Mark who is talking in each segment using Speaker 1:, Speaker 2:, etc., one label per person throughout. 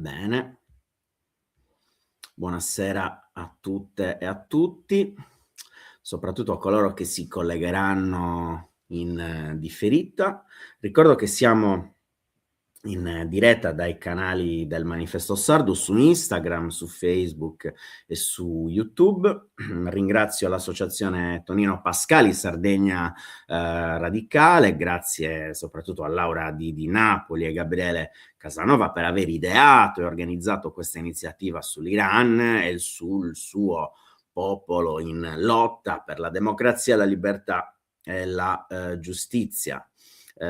Speaker 1: Bene. Buonasera a tutte e a tutti, soprattutto a coloro che si collegheranno in differita. Ricordo che siamo in diretta dai canali del Manifesto Sardo su Instagram, su Facebook e su YouTube. Ringrazio l'associazione Tonino Pascali Sardegna Radicale, grazie soprattutto a Laura di Napoli e Gabriele Casanova per aver ideato e organizzato questa iniziativa sull'Iran e sul suo popolo in lotta per la democrazia, la libertà e la giustizia.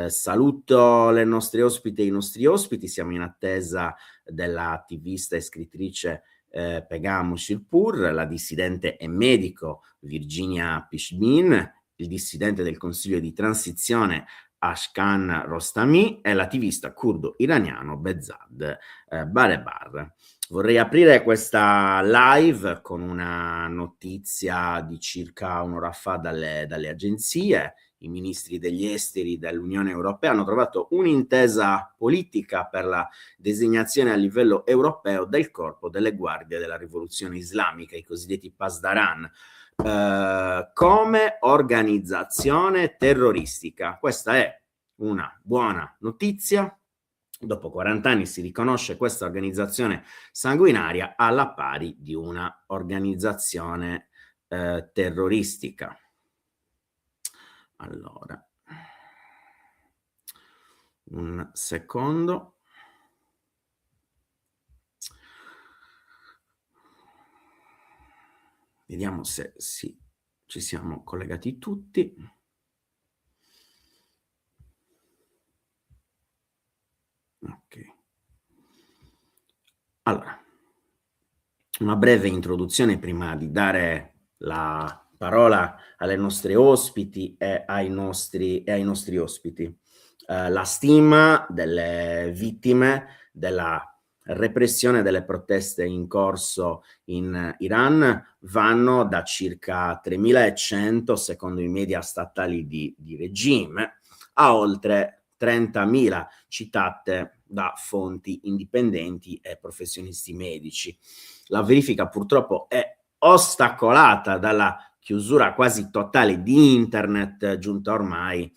Speaker 1: Saluto le nostre ospiti e i nostri ospiti, siamo in attesa dell'attivista e scrittrice Pegam Shilpur, la dissidente e medico Virginia Pishmin, il dissidente del Consiglio di Transizione Ashkan Rostami e l'attivista curdo iraniano Behzad Barebar. Vorrei aprire questa live con una notizia di circa un'ora fa dalle agenzie. I ministri degli esteri dell'Unione Europea hanno trovato un'intesa politica per la designazione a livello europeo del corpo delle guardie della rivoluzione islamica, i cosiddetti Pasdaran, come organizzazione terroristica. Questa è una buona notizia. Dopo 40 anni si riconosce questa organizzazione sanguinaria alla pari di una organizzazione terroristica. Allora, un secondo. Vediamo se sì, ci siamo collegati tutti. Ok. Allora, una breve introduzione prima di dare la parola alle nostre ospiti e ai nostri ospiti. La stima delle vittime della repressione delle proteste in corso in Iran vanno da circa 3.100, secondo i media statali di regime, a oltre 30.000 citate da fonti indipendenti e professionisti medici. La verifica purtroppo è ostacolata dalla chiusura quasi totale di internet, giunta ormai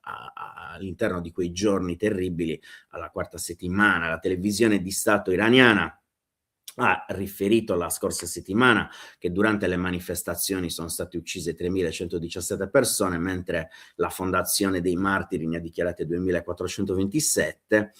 Speaker 1: all'interno di quei giorni terribili, alla quarta settimana. La televisione di Stato iraniana ha riferito la scorsa settimana che durante le manifestazioni sono state uccise 3.117 persone, mentre la Fondazione dei Martiri ne ha dichiarate 2.427.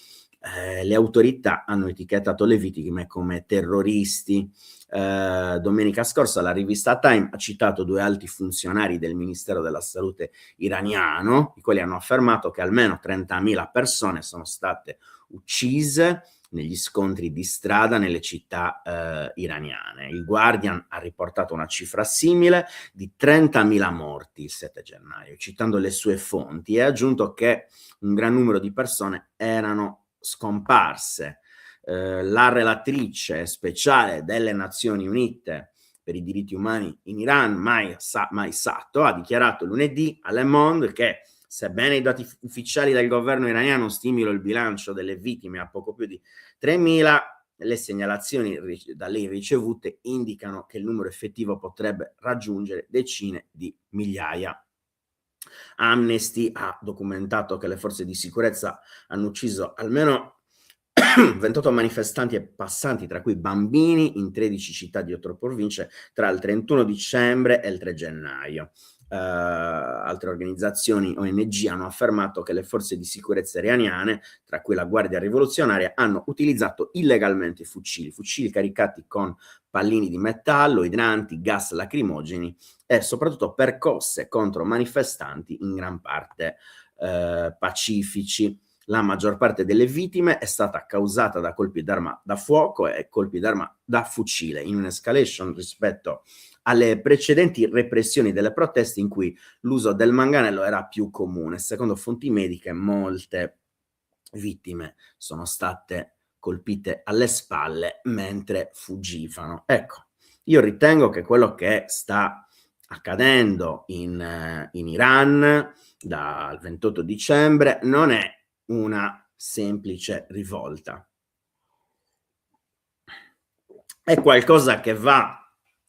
Speaker 1: Le autorità hanno etichettato le vittime come terroristi. Domenica scorsa la rivista Time ha citato 2 alti funzionari del Ministero della Salute iraniano, i quali hanno affermato che almeno 30.000 persone sono state uccise negli scontri di strada nelle città iraniane. Il Guardian ha riportato una cifra simile di 30.000 morti il 7 gennaio, citando le sue fonti, e ha aggiunto che un gran numero di persone erano scomparse. La relatrice speciale delle Nazioni Unite per i diritti umani in Iran, Mai Sato, ha dichiarato lunedì a Le Monde che sebbene i dati ufficiali del governo iraniano stimino il bilancio delle vittime a poco più di 3.000, le segnalazioni da lei ricevute indicano che il numero effettivo potrebbe raggiungere decine di migliaia. Amnesty ha documentato che le forze di sicurezza hanno ucciso almeno 28 manifestanti e passanti, tra cui bambini, in 13 città di 8 province tra il 31 dicembre e il 3 gennaio. Altre organizzazioni ONG hanno affermato che le forze di sicurezza iraniane, tra cui la Guardia Rivoluzionaria, hanno utilizzato illegalmente fucili caricati con pallini di metallo, idranti, gas lacrimogeni e soprattutto percosse contro manifestanti in gran parte pacifici. La maggior parte delle vittime è stata causata da colpi d'arma da fuoco e colpi d'arma da fucile, in un'escalation rispetto alle precedenti repressioni delle proteste in cui l'uso del manganello era più comune. Secondo fonti mediche, molte vittime sono state colpite alle spalle mentre fuggivano. Ecco, io ritengo che quello che sta accadendo in Iran dal 28 dicembre non è una semplice rivolta. È qualcosa che va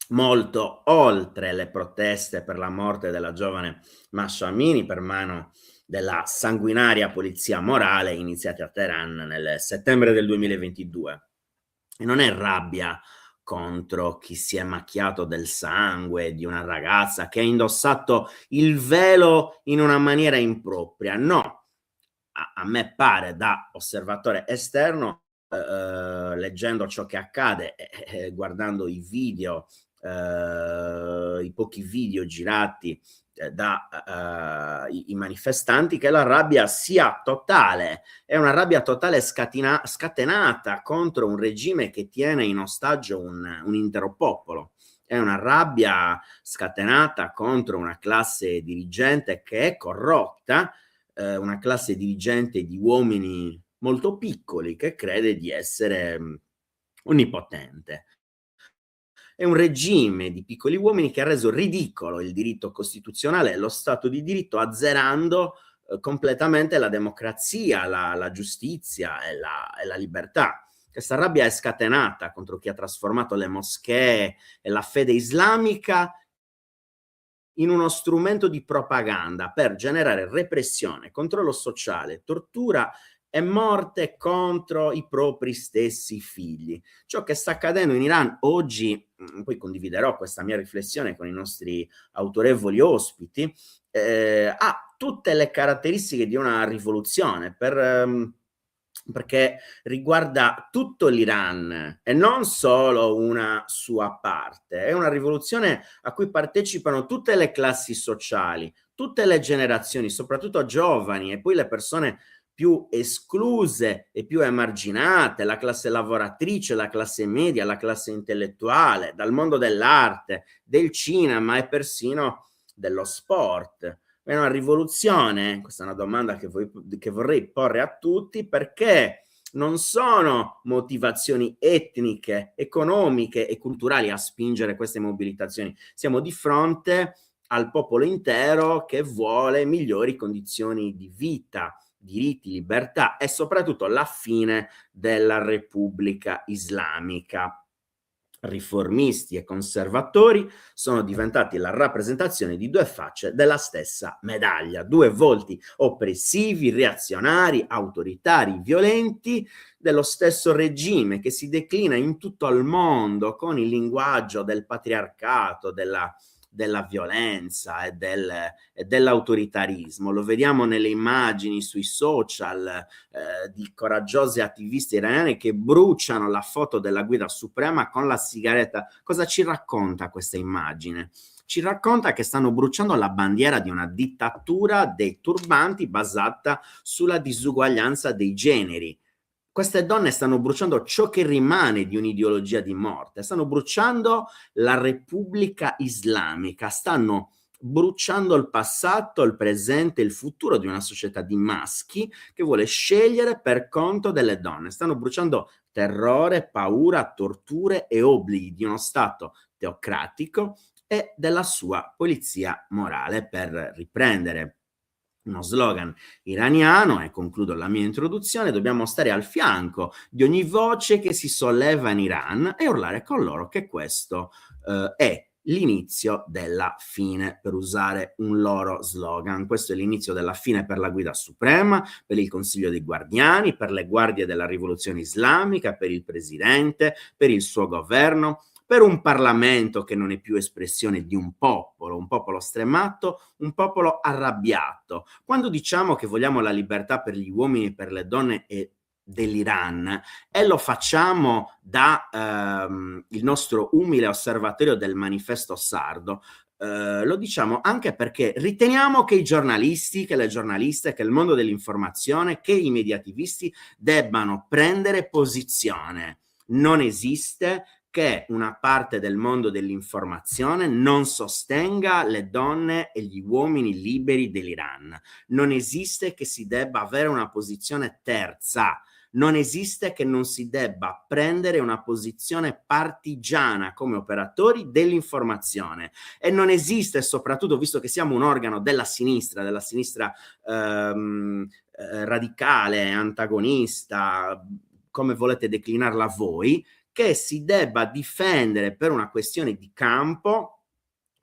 Speaker 1: molto oltre le proteste per la morte della giovane Mahsa Amini per mano della sanguinaria polizia morale iniziate a Teheran nel settembre del 2022. E non è rabbia contro chi si è macchiato del sangue di una ragazza che ha indossato il velo in una maniera impropria, no. A me pare, da osservatore esterno, leggendo ciò che accade e guardando i video, i pochi video girati da i manifestanti, che la rabbia sia totale. È una rabbia totale scatenata contro un regime che tiene in ostaggio un intero popolo. È una rabbia scatenata contro una classe dirigente che è corrotta, una classe dirigente di uomini molto piccoli che crede di essere onnipotente. È un regime di piccoli uomini che ha reso ridicolo il diritto costituzionale e lo Stato di diritto, azzerando completamente la democrazia, la giustizia e la libertà. Questa rabbia è scatenata contro chi ha trasformato le moschee e la fede islamica in uno strumento di propaganda per generare repressione, controllo sociale, tortura e morte contro i propri stessi figli. Ciò che sta accadendo in Iran oggi, poi condividerò questa mia riflessione con i nostri autorevoli ospiti, ha tutte le caratteristiche di una rivoluzione perché riguarda tutto l'Iran e non solo una sua parte. È una rivoluzione a cui partecipano tutte le classi sociali, tutte le generazioni, soprattutto giovani e poi le persone più escluse e più emarginate, la classe lavoratrice, la classe media, la classe intellettuale, dal mondo dell'arte, del cinema e persino dello sport. È una rivoluzione? Questa è una domanda che vorrei porre a tutti, perché non sono motivazioni etniche, economiche e culturali a spingere queste mobilitazioni. Siamo di fronte al popolo intero che vuole migliori condizioni di vita, diritti, libertà e soprattutto la fine della Repubblica Islamica. Riformisti e conservatori sono diventati la rappresentazione di due facce della stessa medaglia, due volti oppressivi, reazionari, autoritari, violenti dello stesso regime che si declina in tutto il mondo con il linguaggio del patriarcato, della violenza e dell'autoritarismo. Lo vediamo nelle immagini sui social di coraggiose attiviste iraniane che bruciano la foto della guida suprema con la sigaretta. Cosa ci racconta questa immagine? Ci racconta che stanno bruciando la bandiera di una dittatura dei turbanti basata sulla disuguaglianza dei generi. Queste donne stanno bruciando ciò che rimane di un'ideologia di morte, stanno bruciando la Repubblica Islamica, stanno bruciando il passato, il presente, il futuro di una società di maschi che vuole scegliere per conto delle donne. Stanno bruciando terrore, paura, torture e obblighi di uno Stato teocratico e della sua polizia morale, per riprendere uno slogan iraniano, e concludo la mia introduzione: dobbiamo stare al fianco di ogni voce che si solleva in Iran e urlare con loro che questo è l'inizio della fine, per usare un loro slogan. Questo è l'inizio della fine per la guida suprema, per il Consiglio dei Guardiani, per le guardie della rivoluzione islamica, per il presidente, per il suo governo, per un Parlamento che non è più espressione di un popolo stremato, un popolo arrabbiato. Quando diciamo che vogliamo la libertà per gli uomini e per le donne dell'Iran, e lo facciamo da il nostro umile osservatorio del Manifesto Sardo, lo diciamo anche perché riteniamo che i giornalisti, che le giornaliste, che il mondo dell'informazione, che i mediativisti debbano prendere posizione. Non esiste che una parte del mondo dell'informazione non sostenga le donne e gli uomini liberi dell'Iran. Non esiste che si debba avere una posizione terza. non esiste che non si debba prendere una posizione partigiana come operatori dell'informazione, e non esiste, soprattutto visto che siamo un organo della sinistra radicale, antagonista, come volete declinarla voi, che si debba difendere per una questione di campo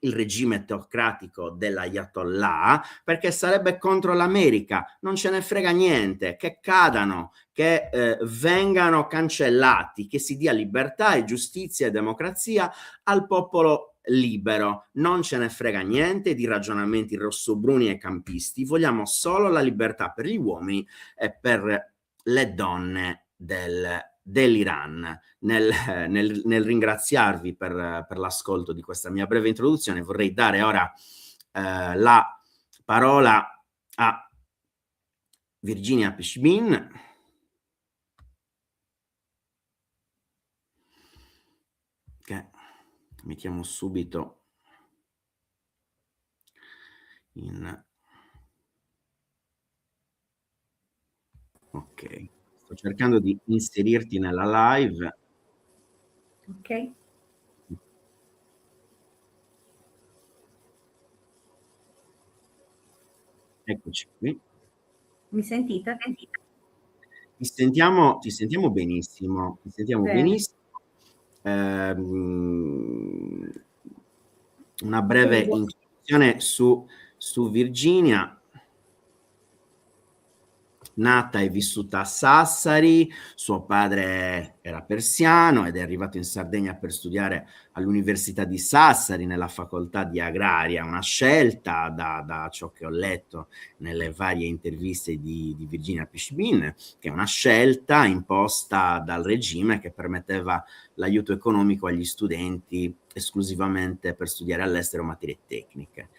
Speaker 1: il regime teocratico dell'Ayatollah, perché sarebbe contro l'America. Non ce ne frega niente, che cadano, che vengano cancellati, che si dia libertà e giustizia e democrazia al popolo libero. Non ce ne frega niente di ragionamenti rossobruni e campisti, vogliamo solo la libertà per gli uomini e per le donne dell'Iran. Nel ringraziarvi per l'ascolto di questa mia breve introduzione, vorrei dare ora la parola a Virginia Pishbin, che mettiamo subito in... Ok, sto cercando di inserirti nella live.
Speaker 2: Ok.
Speaker 1: Eccoci qui.
Speaker 2: Mi sentite?
Speaker 1: Ti sentiamo benissimo. Ti sentiamo
Speaker 2: Bene.
Speaker 1: benissimo. Una breve introduzione su Virginia. Nata e vissuta a Sassari, suo padre era persiano ed è arrivato in Sardegna per studiare all'Università di Sassari nella facoltà di agraria, una scelta da ciò che ho letto nelle varie interviste di Virginia Pishbin, che è una scelta imposta dal regime che permetteva l'aiuto economico agli studenti esclusivamente per studiare all'estero materie tecniche.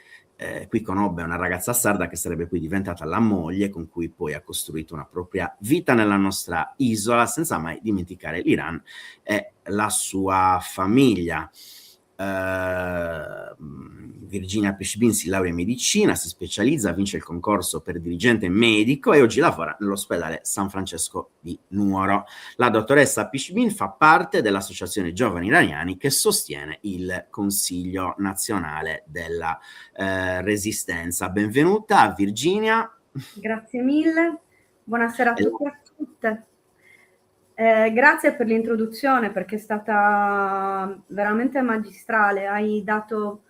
Speaker 1: Qui conobbe una ragazza sarda che sarebbe poi diventata la moglie, con cui poi ha costruito una propria vita nella nostra isola, senza mai dimenticare l'Iran e la sua famiglia. Virginia Pishbin si laurea in medicina, si specializza, vince il concorso per dirigente medico e oggi lavora nell'ospedale San Francesco di Nuoro. La dottoressa Pishbin fa parte dell'Associazione Giovani Iraniani che sostiene il Consiglio Nazionale della Resistenza. Benvenuta Virginia.
Speaker 2: Grazie mille, buonasera a tutti e a tutte. Grazie per l'introduzione, perché è stata veramente magistrale. Hai dato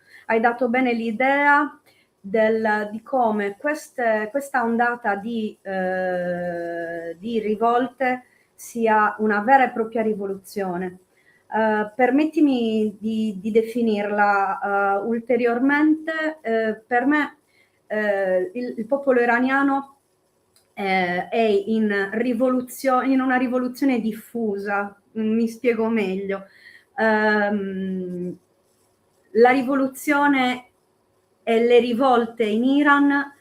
Speaker 2: bene l'idea di come questa ondata di rivolte sia una vera e propria rivoluzione. Permettimi di definirla ulteriormente. Per me il popolo iraniano è in una rivoluzione diffusa. Mi spiego meglio. La rivoluzione e le rivolte in Iran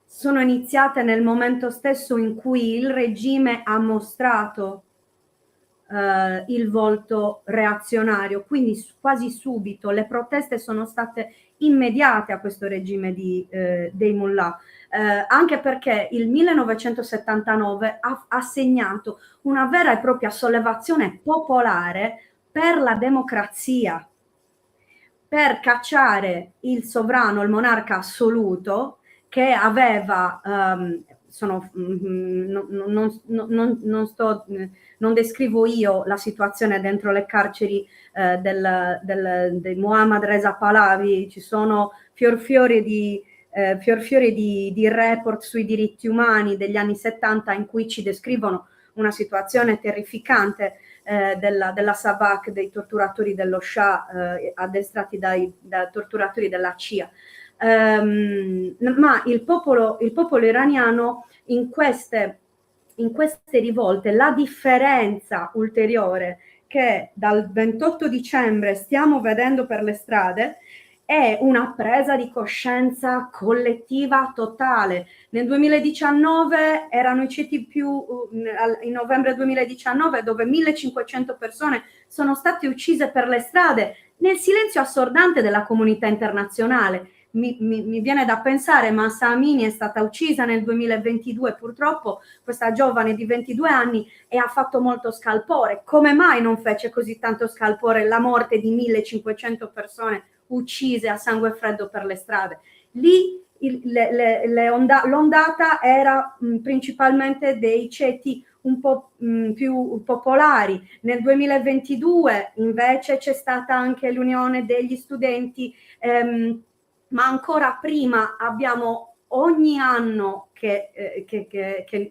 Speaker 2: sono iniziate nel momento stesso in cui il regime ha mostrato il volto reazionario, quindi quasi subito le proteste sono state immediate a questo regime dei mullah. Anche perché il 1979 ha segnato una vera e propria sollevazione popolare per la democrazia, per cacciare il sovrano, il monarca assoluto, che aveva, non descrivo io la situazione dentro le carceri di Mohammad Reza Pahlavi, ci sono fiorfiori di report sui diritti umani degli anni 70 in cui ci descrivono una situazione terrificante della Savak, dei torturatori dello Shah, addestrati dai torturatori della CIA. Ma il popolo iraniano in queste rivolte, la differenza ulteriore che dal 28 dicembre stiamo vedendo per le strade è una presa di coscienza collettiva totale. Nel 2019 erano i ceti in novembre 2019, dove 1500 persone sono state uccise per le strade nel silenzio assordante della comunità internazionale. mi viene da pensare, Mahsa Amini è stata uccisa nel 2022, purtroppo, questa giovane di 22 anni, e ha fatto molto scalpore. Come mai non fece così tanto scalpore la morte di 1500 persone uccise a sangue freddo per le strade? Lì l'ondata era principalmente dei ceti un po' più popolari. Nel 2022 invece c'è stata anche l'unione degli studenti, ma ancora prima abbiamo ogni anno che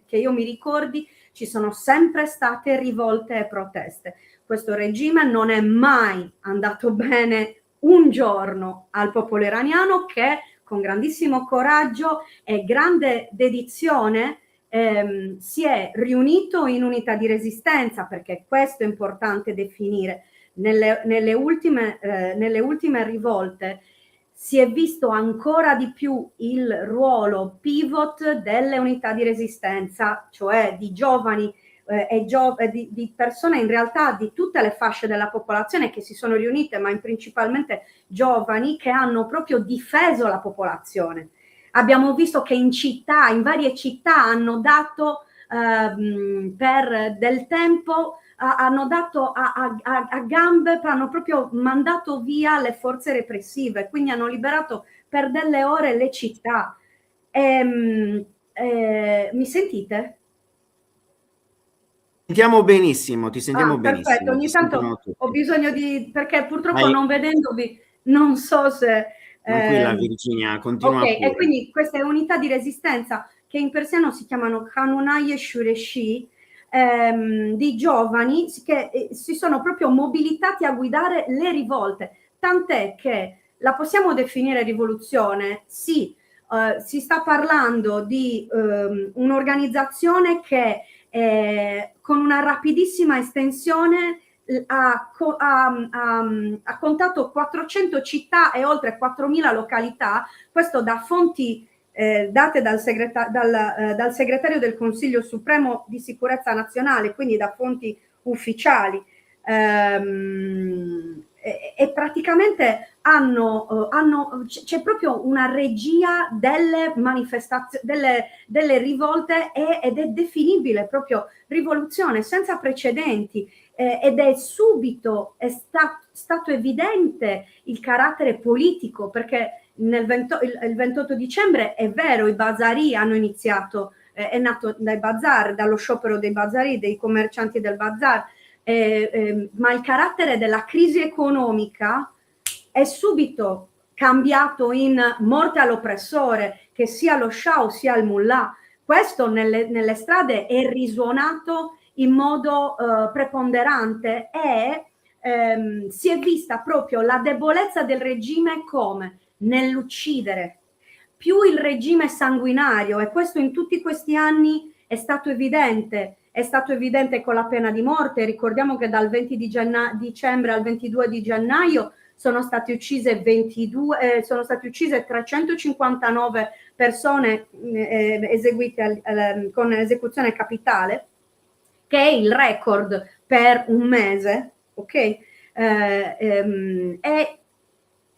Speaker 2: io mi ricordi, ci sono sempre state rivolte e proteste. Questo regime non è mai andato bene un giorno al popolo iraniano, che con grandissimo coraggio e grande dedizione si è riunito in unità di resistenza, perché questo è importante definire. Nelle ultime rivolte si è visto ancora di più il ruolo pivot delle unità di resistenza, cioè di giovani di persone, in realtà di tutte le fasce della popolazione, che si sono riunite, ma principalmente giovani, che hanno proprio difeso la popolazione. Abbiamo visto che in varie città hanno dato per del tempo, hanno dato a gambe, hanno proprio mandato via le forze repressive, quindi hanno liberato per delle ore le città. Mi sentite?
Speaker 1: Sentiamo benissimo, ti sentiamo
Speaker 2: Perfetto,
Speaker 1: benissimo, ti
Speaker 2: ogni tanto
Speaker 1: sentono
Speaker 2: ho
Speaker 1: tutti.
Speaker 2: bisogno perché purtroppo non vedendovi non so se...
Speaker 1: Tranquilla Virginia, continua
Speaker 2: Ok, e
Speaker 1: pure.
Speaker 2: quindi queste unità di resistenza, che in persiano si chiamano Kanunai e Shureshi, di giovani che si sono proprio mobilitati a guidare le rivolte, tant'è che la possiamo definire rivoluzione? Sì, si sta parlando di un'organizzazione che con una rapidissima estensione ha contato 400 città e oltre 4.000 località, questo da fonti date dal segretario del Consiglio Supremo di Sicurezza Nazionale, quindi da fonti ufficiali. E praticamente c'è proprio una regia delle manifestazioni, delle rivolte, ed è definibile proprio rivoluzione senza precedenti, ed è subito stato evidente il carattere politico, perché il 28 dicembre è vero, i bazari hanno iniziato, è nato dai bazar, dallo sciopero dei bazari, dei commercianti del bazar, ma il carattere della crisi economica è subito cambiato in morte all'oppressore, che sia lo Shah o sia il mullah. Questo nelle strade è risuonato in modo preponderante, e si è vista proprio la debolezza del regime come nell'uccidere. Più il regime sanguinario, e questo in tutti questi anni è stato evidente con la pena di morte. Ricordiamo che dal 20 di dicembre al 22 di gennaio sono state uccise 359 persone eseguite con esecuzione capitale, che è il record per un mese, ok? E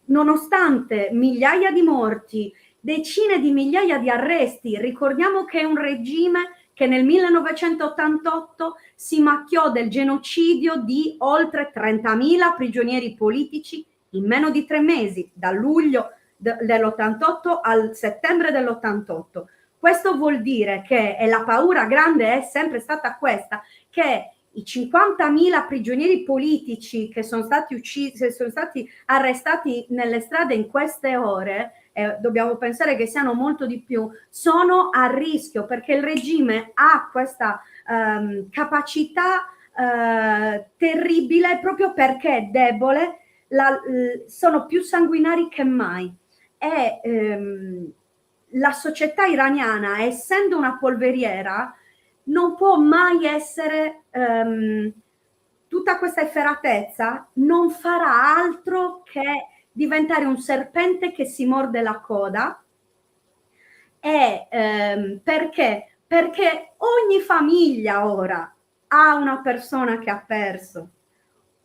Speaker 2: nonostante migliaia di morti, decine di migliaia di arresti, ricordiamo che è un regime che nel 1988 si macchiò del genocidio di oltre 30.000 prigionieri politici in meno di 3 mesi, da luglio dell'88 al settembre dell'88. Questo vuol dire che, e la paura grande è sempre stata questa, che i 50.000 prigionieri politici che sono stati uccisi, sono stati arrestati nelle strade in queste ore, dobbiamo pensare che siano molto di più, sono a rischio, perché il regime ha questa capacità terribile, proprio perché è debole, sono più sanguinari che mai. E la società iraniana, essendo una polveriera, non può mai essere, tutta questa efferatezza non farà altro che diventare un serpente che si morde la coda. E perché? Perché ogni famiglia ora ha una persona che ha perso,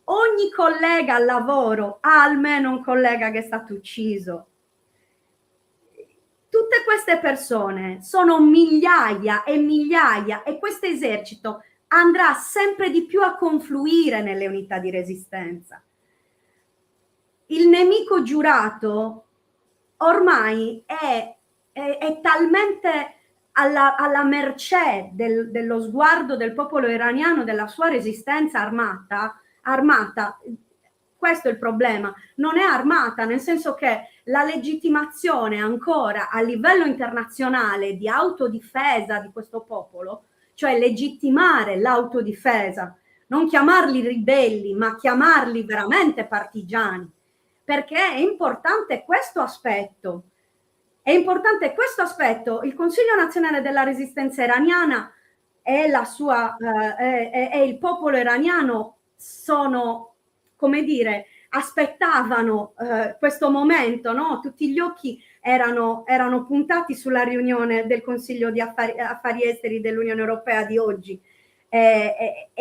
Speaker 2: ogni collega al lavoro ha almeno un collega che è stato ucciso. Tutte queste persone sono migliaia e migliaia e questo esercito andrà sempre di più a confluire nelle unità di resistenza. Il nemico giurato ormai è talmente alla mercé dello sguardo del popolo iraniano, della sua resistenza armata. Questo è il problema, non è armata, nel senso che la legittimazione ancora a livello internazionale di autodifesa di questo popolo, cioè legittimare l'autodifesa, non chiamarli ribelli, ma chiamarli veramente partigiani, perché è importante questo aspetto. È importante questo aspetto. Il Consiglio Nazionale della Resistenza Iraniana e il popolo iraniano sono, come dire, aspettavano questo momento, no? Tutti gli occhi erano puntati sulla riunione del Consiglio di Affari Esteri dell'Unione Europea di oggi e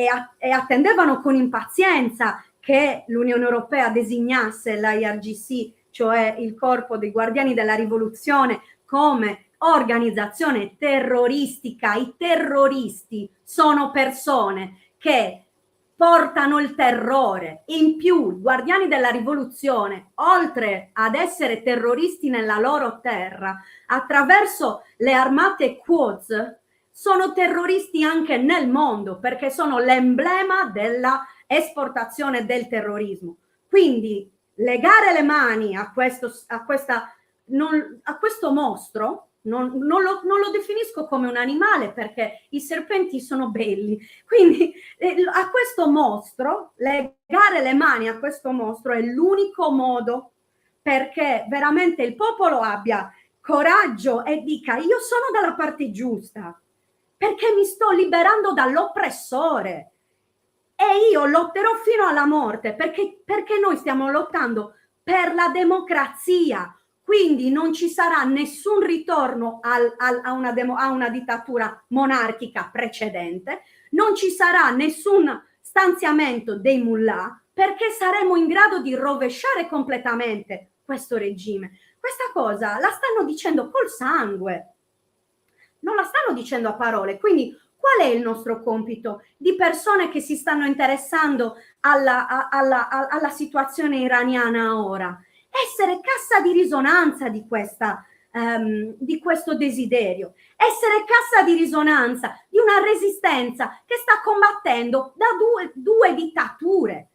Speaker 2: attendevano con impazienza che l'Unione Europea designasse l'IRGC, cioè il Corpo dei Guardiani della Rivoluzione, come organizzazione terroristica. I terroristi sono persone che portano il terrore. In più, i Guardiani della Rivoluzione, oltre ad essere terroristi nella loro terra, attraverso le armate Quds, sono terroristi anche nel mondo, perché sono l'emblema della esportazione del terrorismo. Quindi legare le mani a questo mostro, non lo definisco come un animale, perché i serpenti sono belli, quindi a questo mostro, legare le mani a questo mostro è l'unico modo perché veramente il popolo abbia coraggio e dica: io sono dalla parte giusta, perché mi sto liberando dall'oppressore e io lotterò fino alla morte, perché noi stiamo lottando per la democrazia. Quindi non ci sarà nessun ritorno a una dittatura monarchica precedente, non ci sarà nessun stanziamento dei mullah, perché saremo in grado di rovesciare completamente questo regime. Questa cosa la stanno dicendo col sangue, non la stanno dicendo a parole. Quindi qual è il nostro compito di persone che si stanno interessando alla situazione iraniana ora? Essere cassa di risonanza di questo desiderio, essere cassa di risonanza di una resistenza che sta combattendo da due dittature.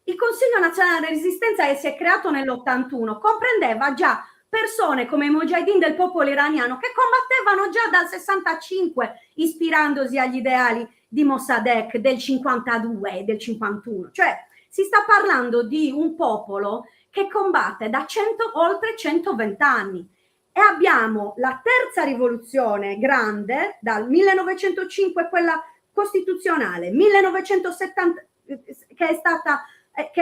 Speaker 2: Il Consiglio Nazionale della Resistenza, che si è creato nell'81, comprendeva già persone come i Mujahideen del popolo iraniano che combattevano già dal 65 ispirandosi agli ideali di Mossadegh del 52 e del 51. Cioè si sta parlando di un popolo che combatte da oltre 120 anni. E abbiamo la terza rivoluzione grande, dal 1905, quella costituzionale, 1970, che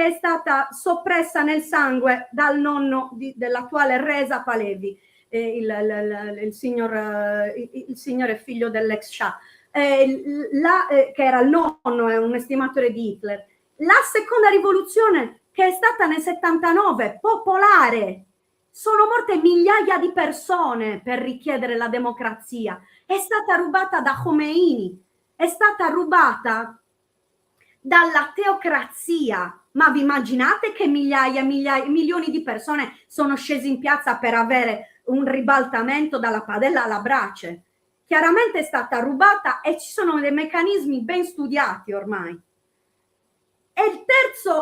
Speaker 2: è stata soppressa nel sangue dal nonno dell'attuale Reza Pahlavi, il signore figlio dell'ex Shah, che era il nonno, è un estimatore di Hitler. La seconda rivoluzione, che è stata nel 79, popolare, sono morte migliaia di persone per richiedere la democrazia, è stata rubata da Khomeini, è stata rubata dalla teocrazia. Ma vi immaginate che milioni di persone sono scesi in piazza per avere un ribaltamento dalla padella alla brace? Chiaramente è stata rubata e ci sono dei meccanismi ben studiati ormai. E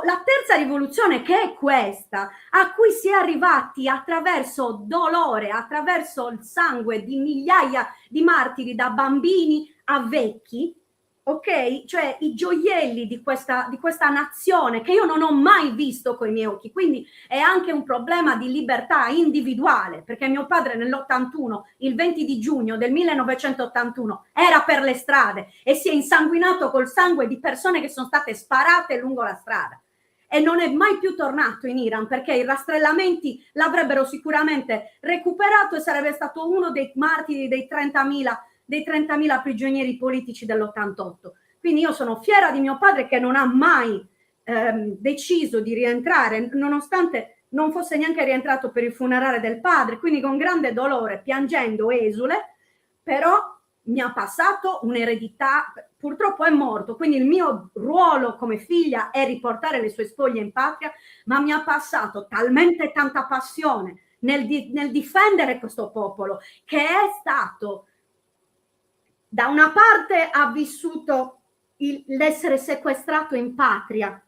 Speaker 2: la terza rivoluzione, che è questa, a cui si è arrivati attraverso dolore, attraverso il sangue di migliaia di martiri, da bambini a vecchi, ok? Cioè i gioielli di questa nazione che io non ho mai visto coi miei occhi. Quindi è anche un problema di libertà individuale, perché mio padre nell'81, il 20 di giugno del 1981, era per le strade e si è insanguinato col sangue di persone che sono state sparate lungo la strada. E non è mai più tornato in Iran, perché i rastrellamenti l'avrebbero sicuramente recuperato e sarebbe stato uno dei martiri dei 30.000 prigionieri politici dell'88. Quindi io sono fiera di mio padre che non ha mai deciso di rientrare, nonostante non fosse neanche rientrato per il funerale del padre, quindi con grande dolore, piangendo, esule, però mi ha passato un'eredità, purtroppo è morto, quindi il mio ruolo come figlia è riportare le sue spoglie in patria, ma mi ha passato talmente tanta passione nel difendere questo popolo, che è stato, da una parte ha vissuto l'essere sequestrato in patria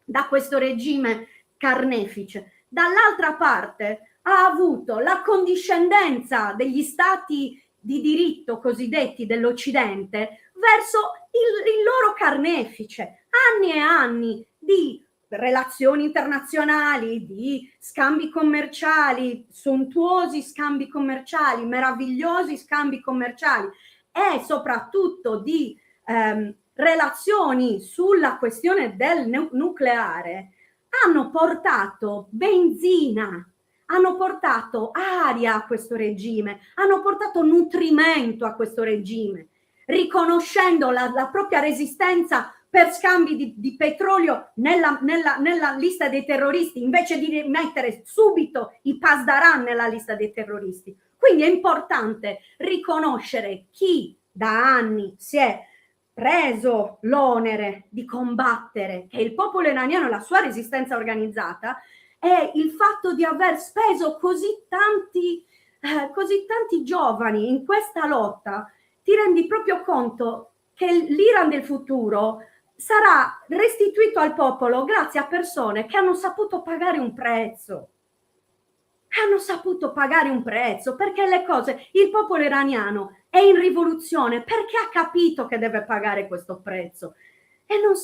Speaker 2: da questo regime carnefice, dall'altra parte ha avuto la condiscendenza degli stati di diritto cosiddetti dell'Occidente verso il loro carnefice, anni e anni di relazioni internazionali, di scambi commerciali, sontuosi scambi commerciali, meravigliosi scambi commerciali e soprattutto di relazioni sulla questione del nucleare hanno portato benzina, hanno portato aria a questo regime, hanno portato nutrimento a questo regime, riconoscendo la propria resistenza per scambi di petrolio nella lista dei terroristi, invece di mettere subito i Pasdaran nella lista dei terroristi. Quindi è importante riconoscere chi da anni si è preso l'onere di combattere, che è il popolo iraniano e la sua resistenza organizzata, è il fatto di aver speso così tanti giovani in questa lotta. Ti rendi proprio conto che l'Iran del futuro sarà restituito al popolo grazie a persone che hanno saputo pagare un prezzo. Perché le cose, il popolo iraniano è in rivoluzione perché ha capito che deve pagare questo prezzo e non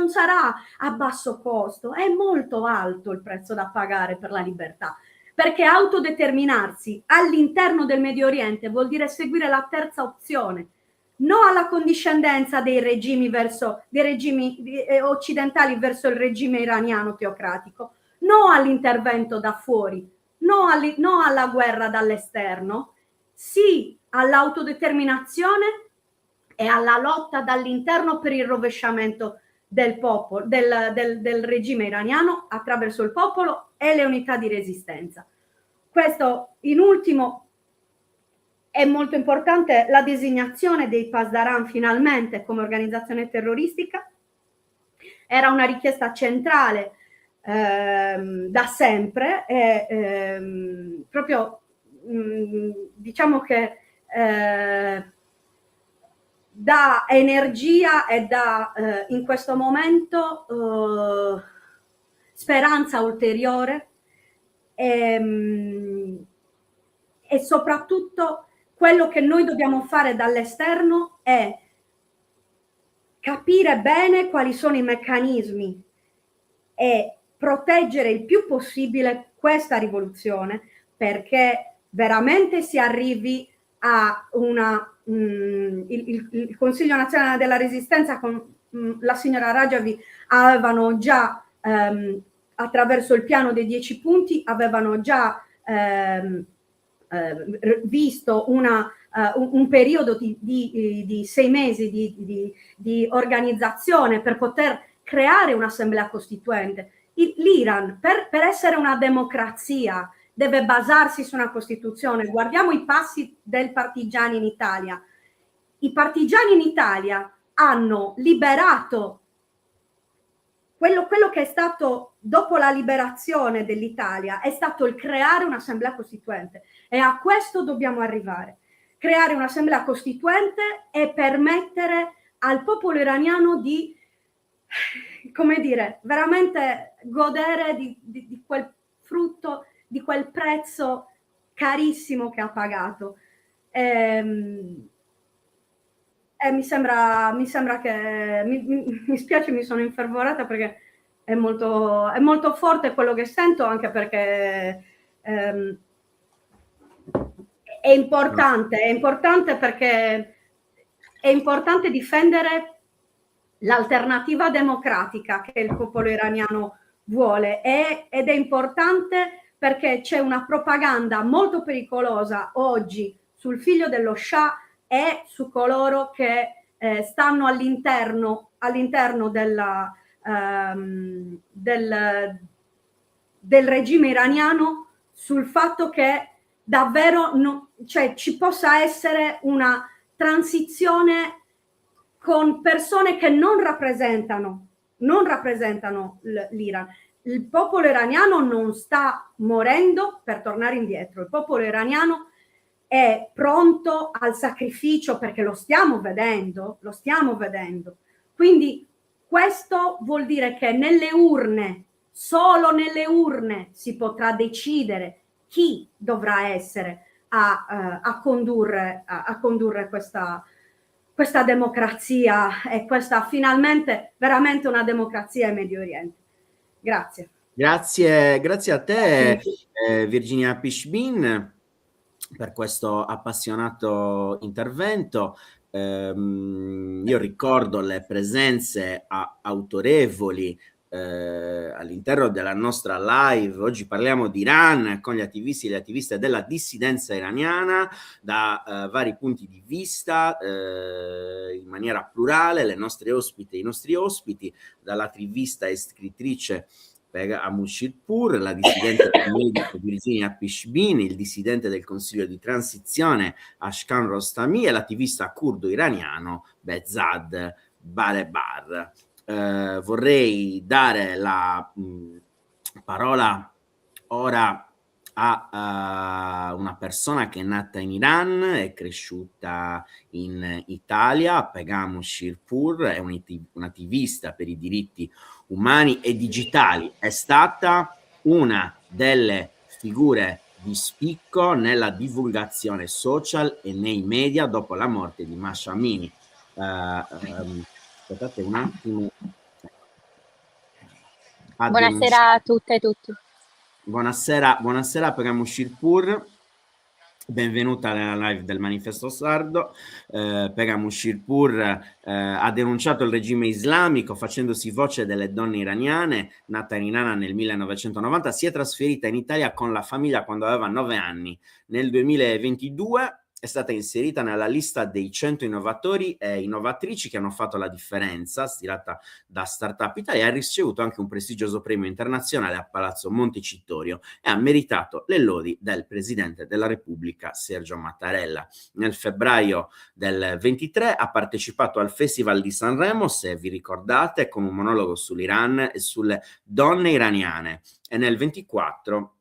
Speaker 2: sarà a basso costo, è molto alto il prezzo da pagare per la libertà, perché autodeterminarsi all'interno del Medio Oriente vuol dire seguire la terza opzione, no alla condiscendenza dei regimi occidentali verso il regime iraniano teocratico, no all'intervento da fuori, no alla guerra dall'esterno, sì all'autodeterminazione e alla lotta dall'interno per il rovesciamento del popolo, del regime iraniano attraverso il popolo e le unità di resistenza. Questo, in ultimo, è molto importante la designazione dei Pasdaran finalmente come organizzazione terroristica. Era una richiesta centrale da sempre e proprio diciamo che dà energia e dà in questo momento speranza ulteriore e soprattutto quello che noi dobbiamo fare dall'esterno è capire bene quali sono i meccanismi e proteggere il più possibile questa rivoluzione, perché veramente si arrivi a il Consiglio Nazionale della Resistenza con la signora Rajavi avevano già attraverso il piano dei 10 punti avevano già visto un periodo di 6 mesi di organizzazione per poter creare un'assemblea costituente. L'Iran, per essere una democrazia, deve basarsi su una Costituzione. Guardiamo i passi del partigiani in Italia. I partigiani in Italia hanno liberato quello che è stato dopo la liberazione dell'Italia, è stato il creare un'assemblea costituente e a questo dobbiamo arrivare. Creare un'assemblea costituente e permettere al popolo iraniano di, come dire, veramente godere di quel frutto, di quel prezzo carissimo che ha pagato. Mi sembra che mi spiace, mi sono infervorata perché è molto forte quello che sento, anche perché è importante perché è importante difendere l'alternativa democratica che il popolo iraniano vuole ed è importante perché c'è una propaganda molto pericolosa oggi sul figlio dello Shah e su coloro che stanno all'interno del regime iraniano sul fatto che davvero cioè, ci possa essere una transizione con persone che non rappresentano l'Iran. Il popolo iraniano non sta morendo per tornare indietro, il popolo iraniano è pronto al sacrificio, perché lo stiamo vedendo. Quindi questo vuol dire che nelle urne, solo nelle urne, si potrà decidere chi dovrà essere a condurre questa democrazia, e questa finalmente veramente una democrazia in Medio Oriente. Grazie.
Speaker 1: Grazie a te, Virginia Pishbin, per questo appassionato intervento. Io ricordo le presenze autorevoli all'interno della nostra live. Oggi parliamo di Iran con gli attivisti e le attiviste della dissidenza iraniana da vari punti di vista, in maniera plurale, le nostre ospiti e i nostri ospiti, dall'attivista e scrittrice Pegam Shirpour, la dissidente medico Virginia Pishbin, il dissidente del Consiglio di Transizione Ashkan Rostami e l'attivista curdo iraniano Behzad Balebar. Vorrei dare la parola ora a una persona che è nata in Iran, è cresciuta in Italia. Pegam Shirpour è un'attivista per i diritti umani e digitali, è stata una delle figure di spicco nella divulgazione social e nei media dopo la morte di Masha Amini. Aspettate un attimo.
Speaker 3: Buonasera a tutte e tutti.
Speaker 1: Buonasera Pegam Shirpour. Benvenuta alla live del Manifesto Sardo. Pegam Shirpour ha denunciato il regime islamico facendosi voce delle donne iraniane. Nata in Iran nel 1990, si è trasferita in Italia con la famiglia quando aveva 9 anni. Nel 2022 è stata inserita nella lista dei 100 innovatori e innovatrici che hanno fatto la differenza, stilata da Startup Italia. Ha ricevuto anche un prestigioso premio internazionale a Palazzo Montecitorio e ha meritato le lodi del Presidente della Repubblica Sergio Mattarella. Nel febbraio del 23 ha partecipato al Festival di Sanremo, se vi ricordate, con un monologo sull'Iran e sulle donne iraniane, e nel 24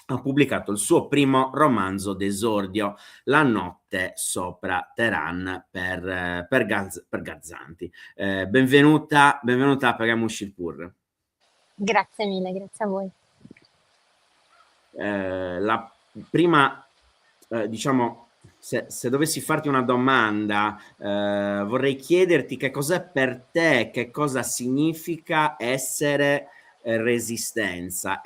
Speaker 1: ha pubblicato il suo primo romanzo d'esordio, La notte sopra Teheran, per Gazzanti. Benvenuta a Pegam Shirpour.
Speaker 3: Grazie mille, grazie a voi.
Speaker 1: La prima, diciamo, se dovessi farti una domanda, vorrei chiederti che cos'è per te, che cosa significa essere resistenza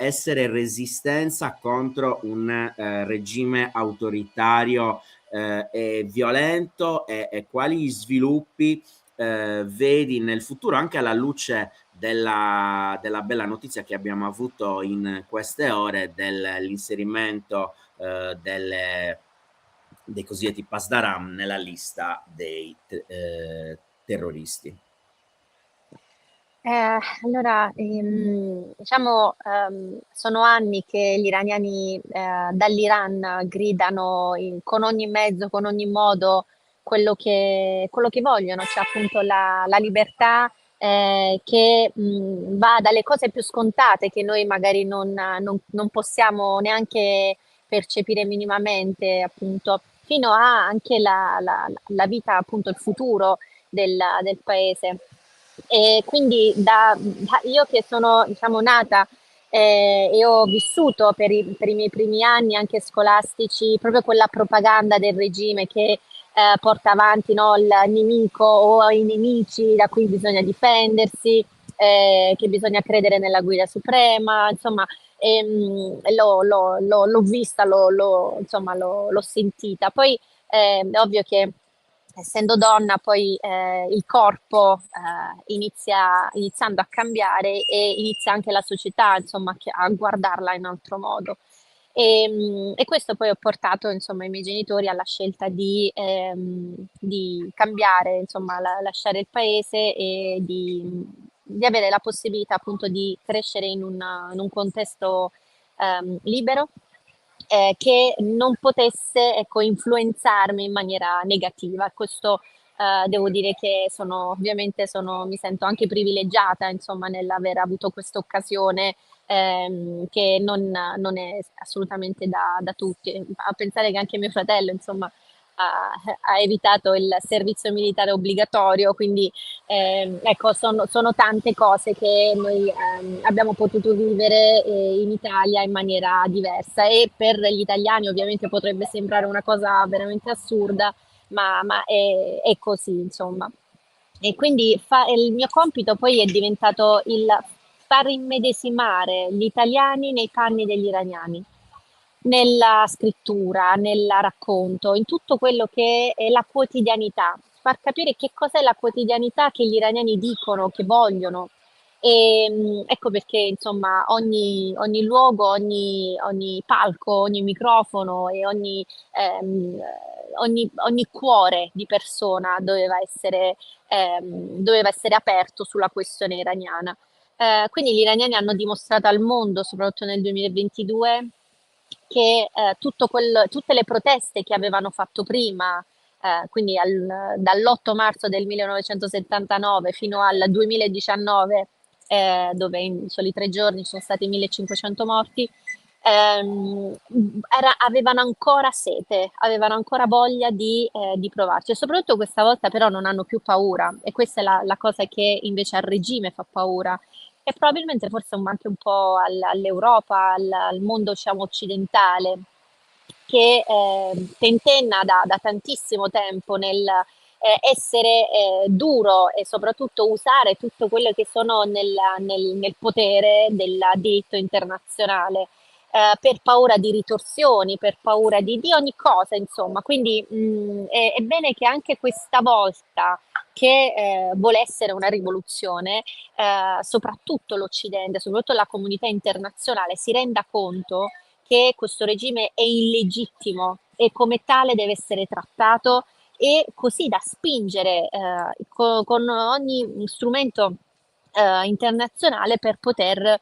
Speaker 1: contro un regime autoritario e violento, e quali sviluppi vedi nel futuro, anche alla luce della bella notizia che abbiamo avuto in queste ore dell'inserimento dei cosiddetti Pasdaran nella lista dei terroristi.
Speaker 3: Allora, diciamo, sono anni che gli iraniani dall'Iran gridano con ogni mezzo, con ogni modo quello che vogliono, cioè appunto la libertà, che va dalle cose più scontate che noi magari non possiamo neanche percepire minimamente, appunto, fino a anche la vita, appunto, il futuro del paese. E quindi io che sono, diciamo, nata e ho vissuto per i miei primi anni anche scolastici proprio quella propaganda del regime che porta avanti, no, il nemico o i nemici da cui bisogna difendersi, che bisogna credere nella guida suprema, insomma, l'ho vista, insomma, l'ho sentita. Poi è ovvio che essendo donna poi il corpo iniziando a cambiare, e inizia anche la società, insomma, a guardarla in altro modo. E questo poi ha portato, insomma, i miei genitori alla scelta di cambiare, insomma, lasciare il paese e di avere la possibilità appunto di crescere in un contesto libero, che non potesse, ecco, influenzarmi in maniera negativa. Questo devo dire che mi sento anche privilegiata, insomma, nell'aver avuto questa occasione, che non è assolutamente da tutti. A pensare che anche mio fratello, insomma, ha evitato il servizio militare obbligatorio, quindi ecco, sono tante cose che noi abbiamo potuto vivere in Italia in maniera diversa, e per gli italiani ovviamente potrebbe sembrare una cosa veramente assurda, ma è così, insomma. E quindi il mio compito poi è diventato il far immedesimare gli italiani nei panni degli iraniani, nella scrittura, nel racconto, in tutto quello che è la quotidianità, far capire che cos'è la quotidianità che gli iraniani dicono, che vogliono. E ecco perché, insomma, ogni luogo, ogni palco, ogni microfono e ogni cuore di persona doveva essere aperto sulla questione iraniana. Quindi gli iraniani hanno dimostrato al mondo, soprattutto nel 2022, che tutte le proteste che avevano fatto prima, quindi dall'8 marzo del 1979 fino al 2019, dove in soli 3 giorni ci sono stati 1500 morti, avevano ancora sete, avevano ancora voglia di provarci, e soprattutto questa volta però non hanno più paura, e questa è la cosa che invece al regime fa paura, e probabilmente forse anche un po' all'Europa, al mondo, diciamo, occidentale, che tentenna da tantissimo tempo nel essere duro, e soprattutto usare tutto quello che sono nel potere del diritto internazionale, per paura di ritorsioni, per paura di ogni cosa, insomma. Quindi è bene che anche questa volta, che vuole essere una rivoluzione, soprattutto l'Occidente, soprattutto la comunità internazionale, si renda conto che questo regime è illegittimo e come tale deve essere trattato, e così da spingere con ogni strumento internazionale per poter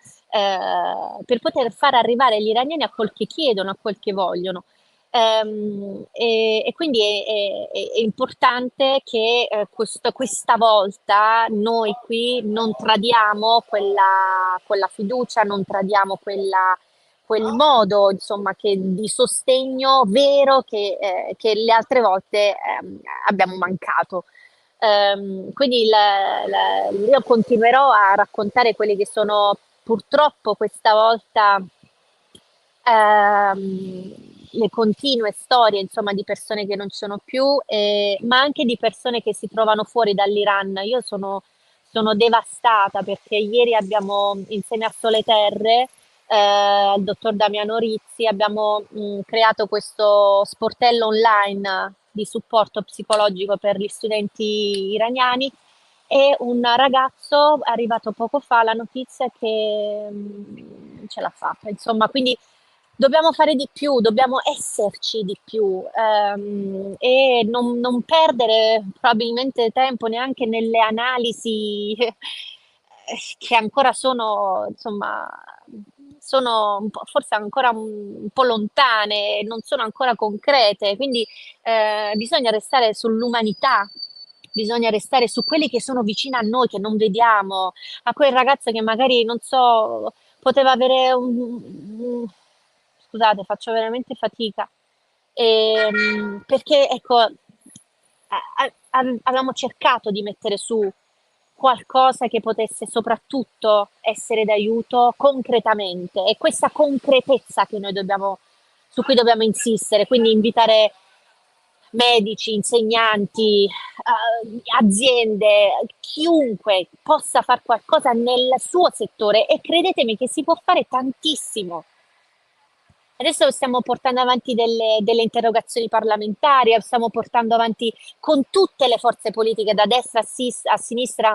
Speaker 3: far arrivare gli iraniani a quel che chiedono, a quel che vogliono. E quindi è importante che questa volta noi qui non tradiamo quella fiducia, non tradiamo quel modo, insomma, di sostegno vero che le altre volte abbiamo mancato. Quindi io continuerò a raccontare quelli che sono, purtroppo questa volta, le continue storie, insomma, di persone che non ci sono più, ma anche di persone che si trovano fuori dall'Iran. Io sono devastata perché ieri abbiamo, insieme a Sole Terre, il dottor Damiano Rizzi, abbiamo creato questo sportello online di supporto psicologico per gli studenti iraniani, e un ragazzo è arrivato poco fa la notizia che ce l'ha fatta, insomma, quindi dobbiamo fare di più, dobbiamo esserci di più, e non perdere probabilmente tempo neanche nelle analisi che ancora sono, insomma, sono forse ancora un po' lontane, non sono ancora concrete, quindi bisogna restare sull'umanità, bisogna restare su quelli che sono vicini a noi, che non vediamo, a quel ragazzo che magari, non so, poteva avere scusate, faccio veramente fatica. Perché ecco, avevamo cercato di mettere su qualcosa che potesse soprattutto essere d'aiuto concretamente, e questa concretezza su cui dobbiamo insistere, quindi invitare medici, insegnanti, aziende, chiunque possa fare qualcosa nel suo settore, e credetemi che si può fare tantissimo. Adesso stiamo portando avanti delle interrogazioni parlamentari, stiamo portando avanti con tutte le forze politiche, da destra a sinistra,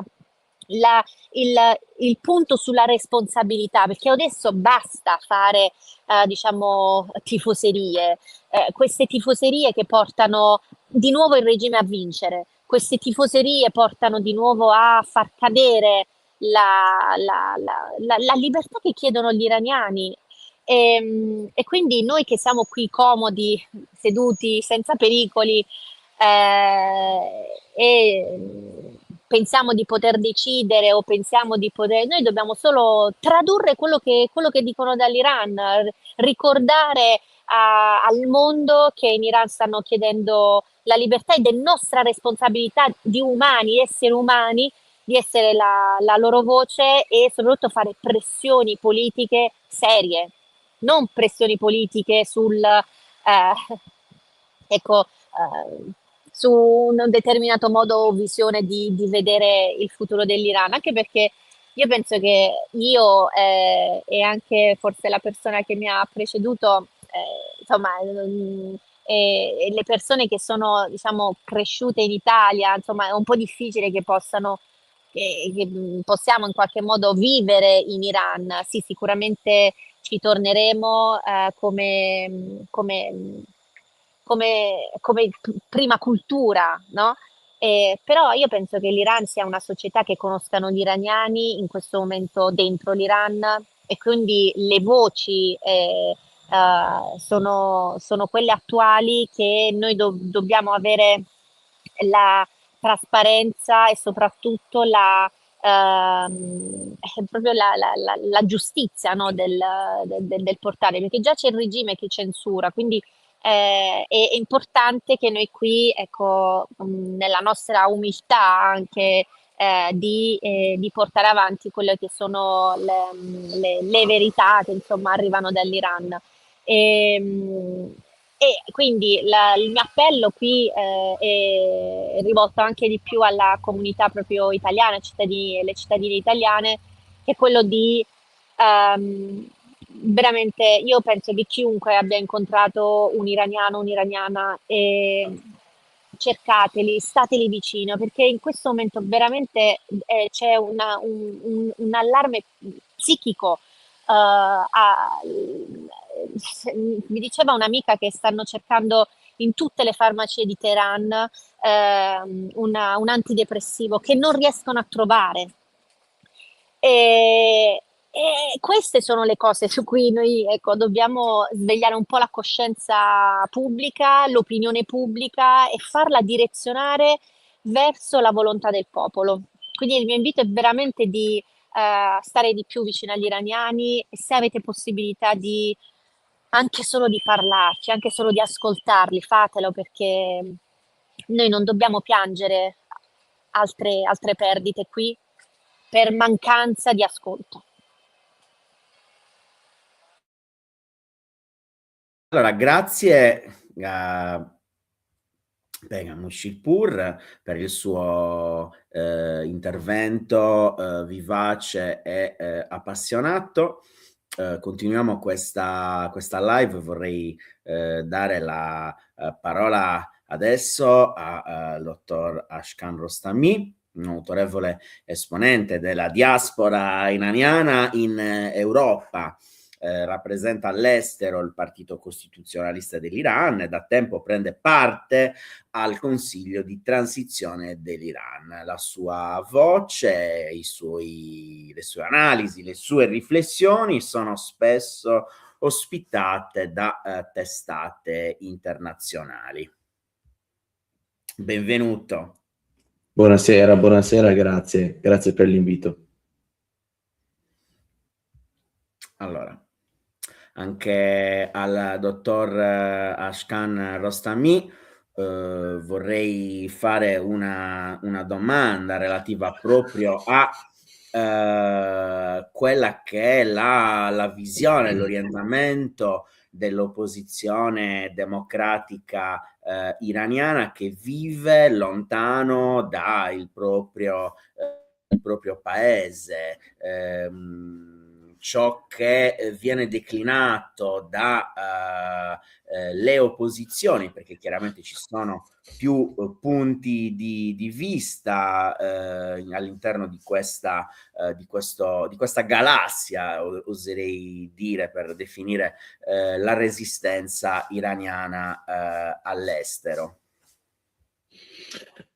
Speaker 3: il punto sulla responsabilità, perché adesso basta fare, diciamo, tifoserie, queste tifoserie che portano di nuovo il regime a vincere, queste tifoserie portano di nuovo a far cadere la libertà che chiedono gli iraniani. E quindi noi che siamo qui comodi, seduti, senza pericoli, e pensiamo di poter decidere o pensiamo di poter... Noi dobbiamo solo tradurre quello che dicono dall'Iran, ricordare al mondo che in Iran stanno chiedendo la libertà ed è nostra responsabilità di umani, esseri umani, di essere la loro voce e soprattutto fare pressioni politiche serie, non pressioni politiche ecco, su un determinato modo o visione di vedere il futuro dell'Iran, anche perché io penso che io e anche forse la persona che mi ha preceduto, insomma, e le persone che sono, diciamo, cresciute in Italia, insomma, è un po' difficile che possiamo in qualche modo vivere in Iran. Sì, sicuramente ci torneremo come prima cultura, no? Però io penso che l'Iran sia una società che conoscano gli iraniani in questo momento dentro l'Iran e quindi le voci sono quelle attuali che noi dobbiamo avere la trasparenza e soprattutto proprio la giustizia, no, del portale, perché già c'è il regime che censura, quindi è importante che noi qui, ecco, nella nostra umiltà anche di portare avanti quelle che sono le verità che insomma arrivano dall'Iran. E, e quindi il mio appello qui è rivolto anche di più alla comunità proprio italiana, le cittadine italiane, che è quello di veramente, io penso che chiunque abbia incontrato un iraniano, un'iraniana, cercateli, stateli vicino, perché in questo momento veramente c'è un allarme psichico. Mi diceva un'amica che stanno cercando in tutte le farmacie di Teheran un antidepressivo che non riescono a trovare. E queste sono le cose su cui noi, ecco, dobbiamo svegliare un po' la coscienza pubblica, l'opinione pubblica e farla direzionare verso la volontà del popolo. Quindi il mio invito è veramente di stare di più vicino agli iraniani e se avete possibilità di anche solo di parlarci, anche solo di ascoltarli, fatelo perché noi non dobbiamo piangere altre perdite qui per mancanza di ascolto.
Speaker 1: Allora, grazie a Begum Shilpur per il suo intervento vivace e appassionato. Continuiamo questa live. Vorrei dare la parola adesso al dottor Ashkan Rostami, un autorevole esponente della diaspora iraniana in Europa. Rappresenta all'estero il Partito Costituzionalista dell'Iran e da tempo prende parte al Consiglio di transizione dell'Iran. La sua voce, le sue analisi, le sue riflessioni sono spesso ospitate da testate internazionali. Benvenuto.
Speaker 4: Buonasera, grazie per l'invito.
Speaker 1: Allora, anche al dottor Ashkan Rostami vorrei fare una domanda relativa proprio a quella che è la visione, l'orientamento dell'opposizione democratica iraniana che vive lontano dal proprio paese. Ciò che viene declinato dalle opposizioni, perché chiaramente ci sono più punti di vista all'interno di questa galassia, oserei dire, per definire la resistenza iraniana all'estero.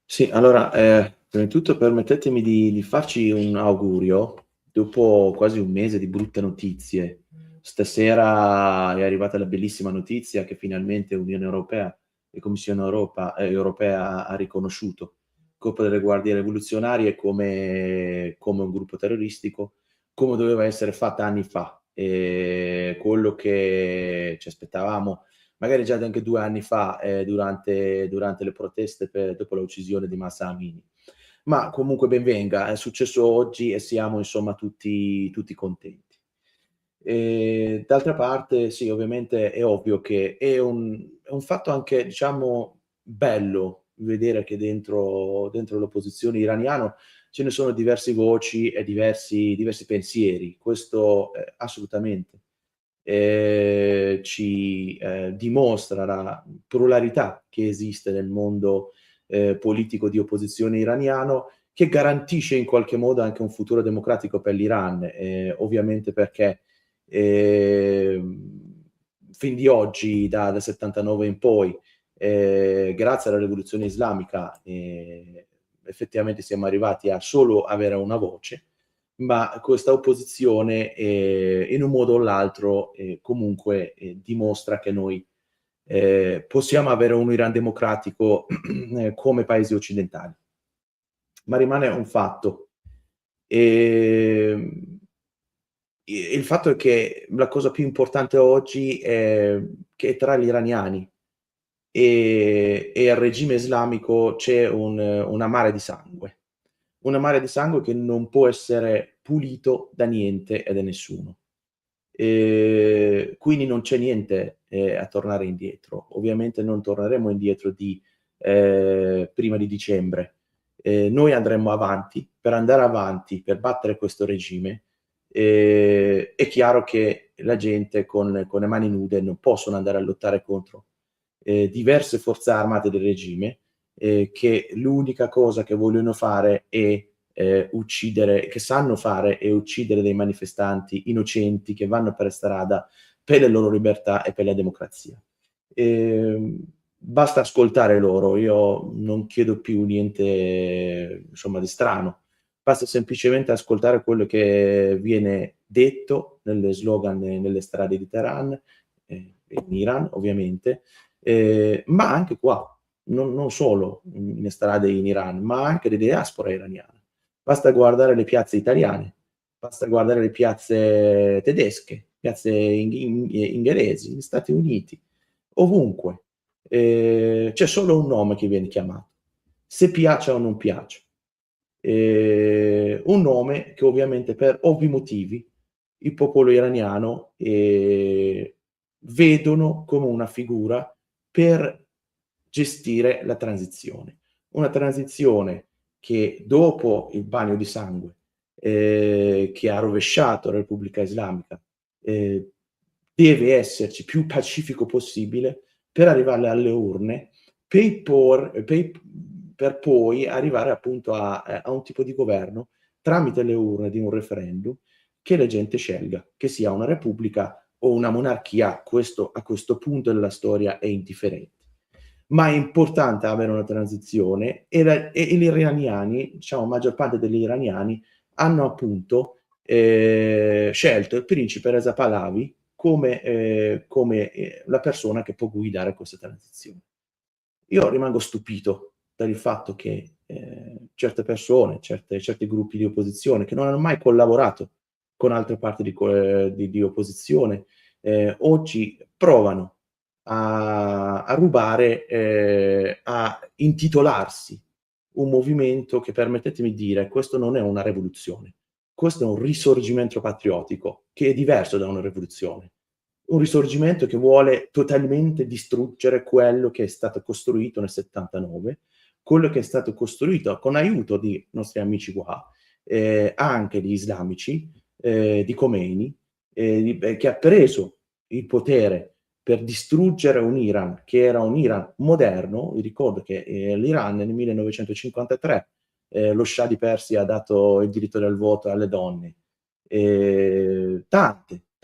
Speaker 4: Sì, allora, prima di tutto permettetemi di farci un augurio. Dopo quasi un mese di brutte notizie stasera è arrivata la bellissima notizia che finalmente Unione Europea e Commissione Europea ha riconosciuto Corpo delle Guardie Rivoluzionarie come un gruppo terroristico, come doveva essere fatta anni fa. E quello che ci aspettavamo, magari già anche 2 anni fa, durante le proteste dopo l'uccisione di Mahsa Amini. Ma comunque ben venga, è successo oggi e siamo insomma tutti contenti. D'altra parte, sì, ovviamente è ovvio che è un fatto anche, diciamo, bello vedere che dentro l'opposizione iraniana ce ne sono diverse voci e diversi pensieri. Questo assolutamente ci dimostra la pluralità che esiste nel mondo politico di opposizione iraniano, che garantisce in qualche modo anche un futuro democratico per l'Iran, ovviamente perché fin di oggi, dal 79 in poi, grazie alla rivoluzione islamica, effettivamente siamo arrivati a solo avere una voce, ma questa opposizione in un modo o l'altro comunque dimostra che noi possiamo avere un Iran democratico come paesi occidentali. Ma rimane un fatto. Il fatto è che la cosa più importante oggi è che tra gli iraniani e il regime islamico c'è una mare di sangue. Una mare di sangue che non può essere pulito da niente e da nessuno. Quindi non c'è niente a tornare indietro. Ovviamente non torneremo indietro prima di dicembre. Noi andremo avanti. Per andare avanti, per battere questo regime, è chiaro che la gente con le mani nude non possono andare a lottare contro diverse forze armate del regime, che l'unica cosa che vogliono fare è uccidere, che sanno fare è uccidere dei manifestanti innocenti che vanno per strada per le loro libertà e per la democrazia. Basta ascoltare loro, io non chiedo più niente insomma di strano, basta semplicemente ascoltare quello che viene detto nelle slogan nelle strade di Teheran, in Iran ovviamente, ma anche qua, non solo in strade in Iran, ma anche di diaspora iraniana. Basta guardare le piazze italiane, basta guardare le piazze tedesche, piazze inglesi, negli Stati Uniti, ovunque. C'è solo un nome che viene chiamato, se piace o non piace. Un nome che ovviamente per ovvi motivi il popolo iraniano vedono come una figura per gestire la transizione. Una transizione che dopo il bagno di sangue che ha rovesciato la Repubblica Islamica deve esserci più pacifico possibile per arrivare alle urne, per poi arrivare appunto a un tipo di governo tramite le urne di un referendum che la gente scelga, che sia una repubblica o una monarchia. Questo a questo punto della storia è indifferente. Ma è importante avere una transizione e gli iraniani, diciamo la maggior parte degli iraniani, hanno appunto scelto il principe Reza Pahlavi come la persona che può guidare questa transizione. Io rimango stupito per il fatto che certe persone, certi gruppi di opposizione che non hanno mai collaborato con altre parti di opposizione, oggi provano a rubare, a intitolarsi un movimento che, permettetemi di dire, questo non è una rivoluzione, questo è un risorgimento patriottico che è diverso da una rivoluzione. Un risorgimento che vuole totalmente distruggere quello che è stato costruito nel 79, quello che è stato costruito con aiuto di nostri amici qua, anche di islamici, di Khomeini, che ha preso il potere per distruggere un Iran che era un Iran moderno. Vi ricordo che l'Iran nel 1953 lo Shah di Persia ha dato il diritto del voto alle donne.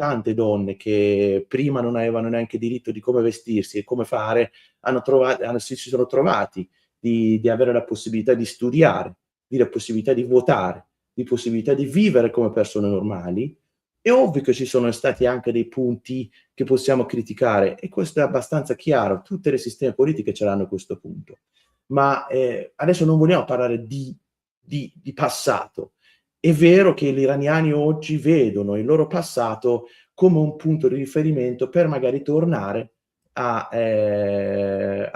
Speaker 4: Tante donne che prima non avevano neanche diritto di come vestirsi e come fare, si sono trovati di avere la possibilità di studiare, la possibilità di votare, la possibilità di vivere come persone normali, È ovvio che ci sono stati anche dei punti che possiamo criticare, e questo è abbastanza chiaro, tutte le sistemi politiche ce l'hanno a questo punto. Ma adesso non vogliamo parlare di passato. È vero che gli iraniani oggi vedono il loro passato come un punto di riferimento per magari tornare ad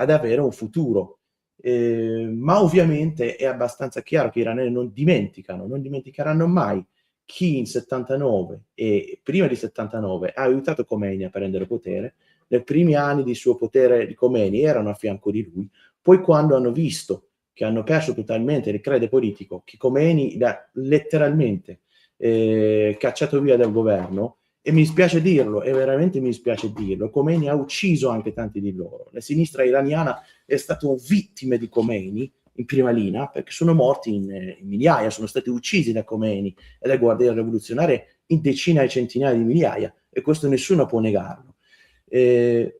Speaker 4: avere un futuro. Ma ovviamente è abbastanza chiaro che gli iraniani non dimenticheranno mai chi in 79 e prima di 79 ha aiutato Khomeini a prendere potere. Nei primi anni di suo potere di Khomeini erano a fianco di lui, poi quando hanno visto che hanno perso totalmente il credo politico, che Khomeini l'ha letteralmente cacciato via dal governo, e mi spiace dirlo, e veramente mi spiace dirlo, Khomeini ha ucciso anche tanti di loro. La sinistra iraniana è stata vittima di Khomeini in prima linea, perché sono morti in migliaia, sono stati uccisi da Khomeini e dalle guardie rivoluzionarie in decine e centinaia di migliaia, e questo nessuno può negarlo.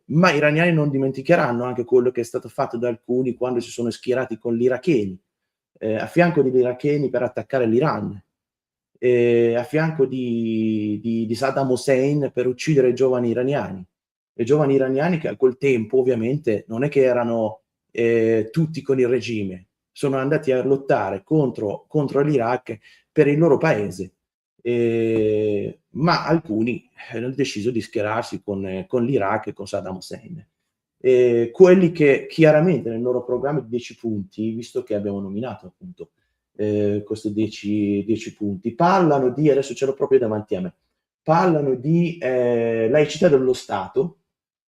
Speaker 4: Ma i iraniani non dimenticheranno anche quello che è stato fatto da alcuni quando si sono schierati con gli iracheni, a fianco degli iracheni per attaccare l'Iran, a fianco di Saddam Hussein per uccidere i giovani iraniani. I giovani iraniani che a quel tempo ovviamente non è che erano tutti con il regime, sono andati a lottare contro l'Iraq per il loro paese. Ma alcuni hanno deciso di schierarsi con l'Iraq e con Saddam Hussein. Quelli che chiaramente nel loro programma di 10 punti, visto che abbiamo nominato appunto questi 10 punti, parlano di, adesso ce l'ho proprio davanti a me, parlano di laicità dello Stato,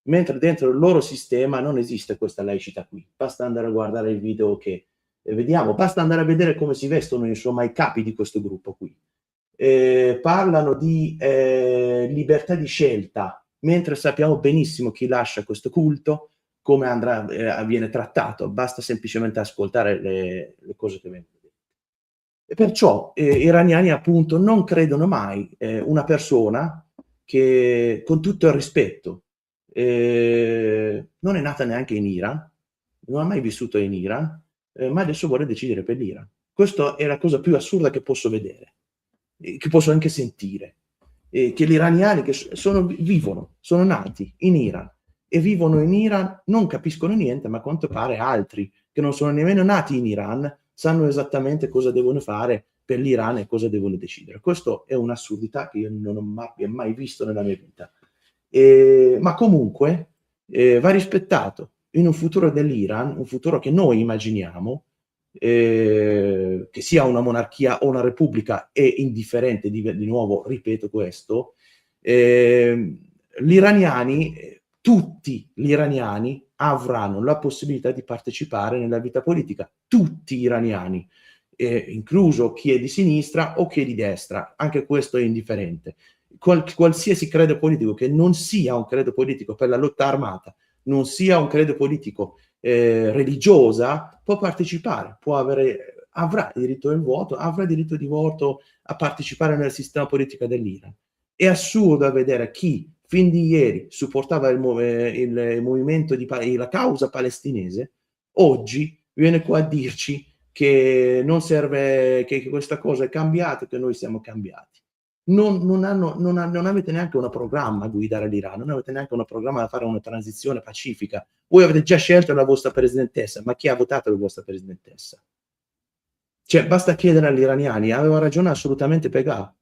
Speaker 4: mentre dentro il loro sistema non esiste questa laicità qui. Basta andare a guardare il video che vediamo, basta andare a vedere come si vestono insomma i capi di questo gruppo qui. Parlano di libertà di scelta, mentre sappiamo benissimo chi lascia questo culto, come viene trattato. Basta semplicemente ascoltare le cose che vengono dette. E perciò gli iraniani appunto non credono mai una persona che, con tutto il rispetto, non è nata neanche in Iran, non ha mai vissuto in Iran, ma adesso vuole decidere per l'Iran. Questa è la cosa più assurda che posso vedere, che posso anche sentire, che gli iraniani che vivono, sono nati in Iran e vivono in Iran, non capiscono niente, ma a quanto pare altri che non sono nemmeno nati in Iran sanno esattamente cosa devono fare per l'Iran e cosa devono decidere. Questo è un'assurdità che io non ho mai visto nella mia vita. Ma comunque va rispettato in un futuro dell'Iran, un futuro che noi immaginiamo, che sia una monarchia o una repubblica è indifferente, di nuovo ripeto questo, gli iraniani, tutti gli iraniani avranno la possibilità di partecipare nella vita politica, tutti gli iraniani, incluso chi è di sinistra o chi è di destra, anche questo è indifferente. Qualsiasi credo politico che non sia un credo politico per la lotta armata, non sia un credo politico religiosa, può partecipare, avrà diritto del voto, avrà diritto di voto a partecipare nel sistema politico dell'Iran. È assurdo vedere chi fin di ieri supportava il movimento la causa palestinese, oggi viene qua a dirci che non serve, che questa cosa è cambiata, che noi siamo cambiati. Non avete neanche un programma a guidare l'Iran, non avete neanche un programma da fare una transizione pacifica. Voi avete già scelto la vostra presidentessa, ma chi ha votato la vostra presidentessa? Cioè, basta chiedere agli iraniani, aveva ragione assolutamente Pegah,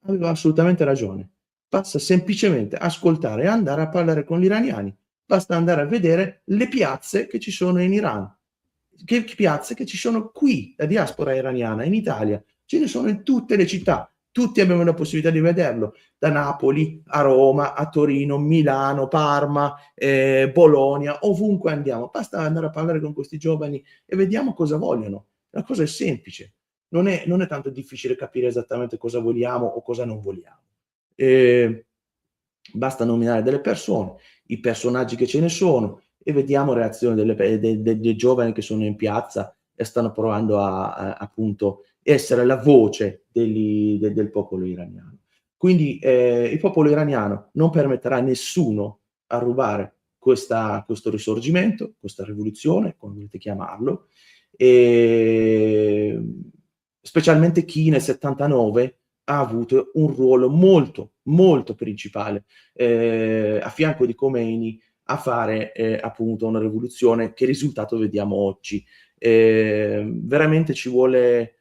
Speaker 4: aveva assolutamente ragione. Basta semplicemente ascoltare e andare a parlare con gli iraniani, basta andare a vedere le piazze che ci sono in Iran, che piazze che ci sono qui, la diaspora iraniana, in Italia, ce ne sono in tutte le città. Tutti abbiamo la possibilità di vederlo, da Napoli a Roma, a Torino, Milano, Parma, Bologna, ovunque andiamo. Basta andare a parlare con questi giovani e vediamo cosa vogliono. La cosa è semplice, non è tanto difficile capire esattamente cosa vogliamo o cosa non vogliamo. Basta nominare delle persone, i personaggi che ce ne sono, e vediamo reazioni dei giovani che sono in piazza e stanno provando a appunto essere la voce del popolo iraniano. Quindi il popolo iraniano non permetterà a nessuno a rubare questo risorgimento, questa rivoluzione, come volete chiamarlo, e specialmente chi nel 79 ha avuto un ruolo molto, molto principale a fianco di Khomeini a fare appunto una rivoluzione che risultato vediamo oggi. Veramente ci vuole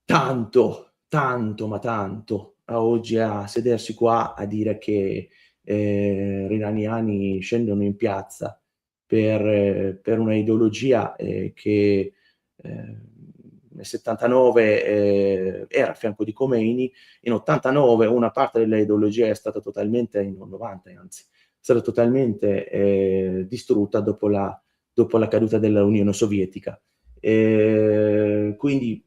Speaker 4: tanto, tanto, ma tanto a oggi a sedersi qua a dire che gli iraniani scendono in piazza per una ideologia che nel 79 era a fianco di Khomeini, in 89 una parte dell'ideologia è stata totalmente, in 90 anzi, è stata totalmente distrutta dopo la caduta dell'Unione Sovietica. Quindi,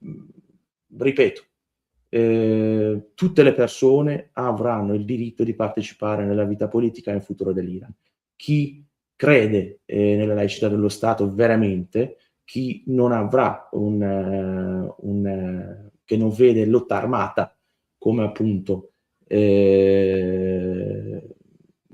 Speaker 4: ripeto, tutte le persone avranno il diritto di partecipare nella vita politica e nel futuro dell'Iran. Chi crede nella laicità dello Stato veramente, chi non avrà che non vede lotta armata come appunto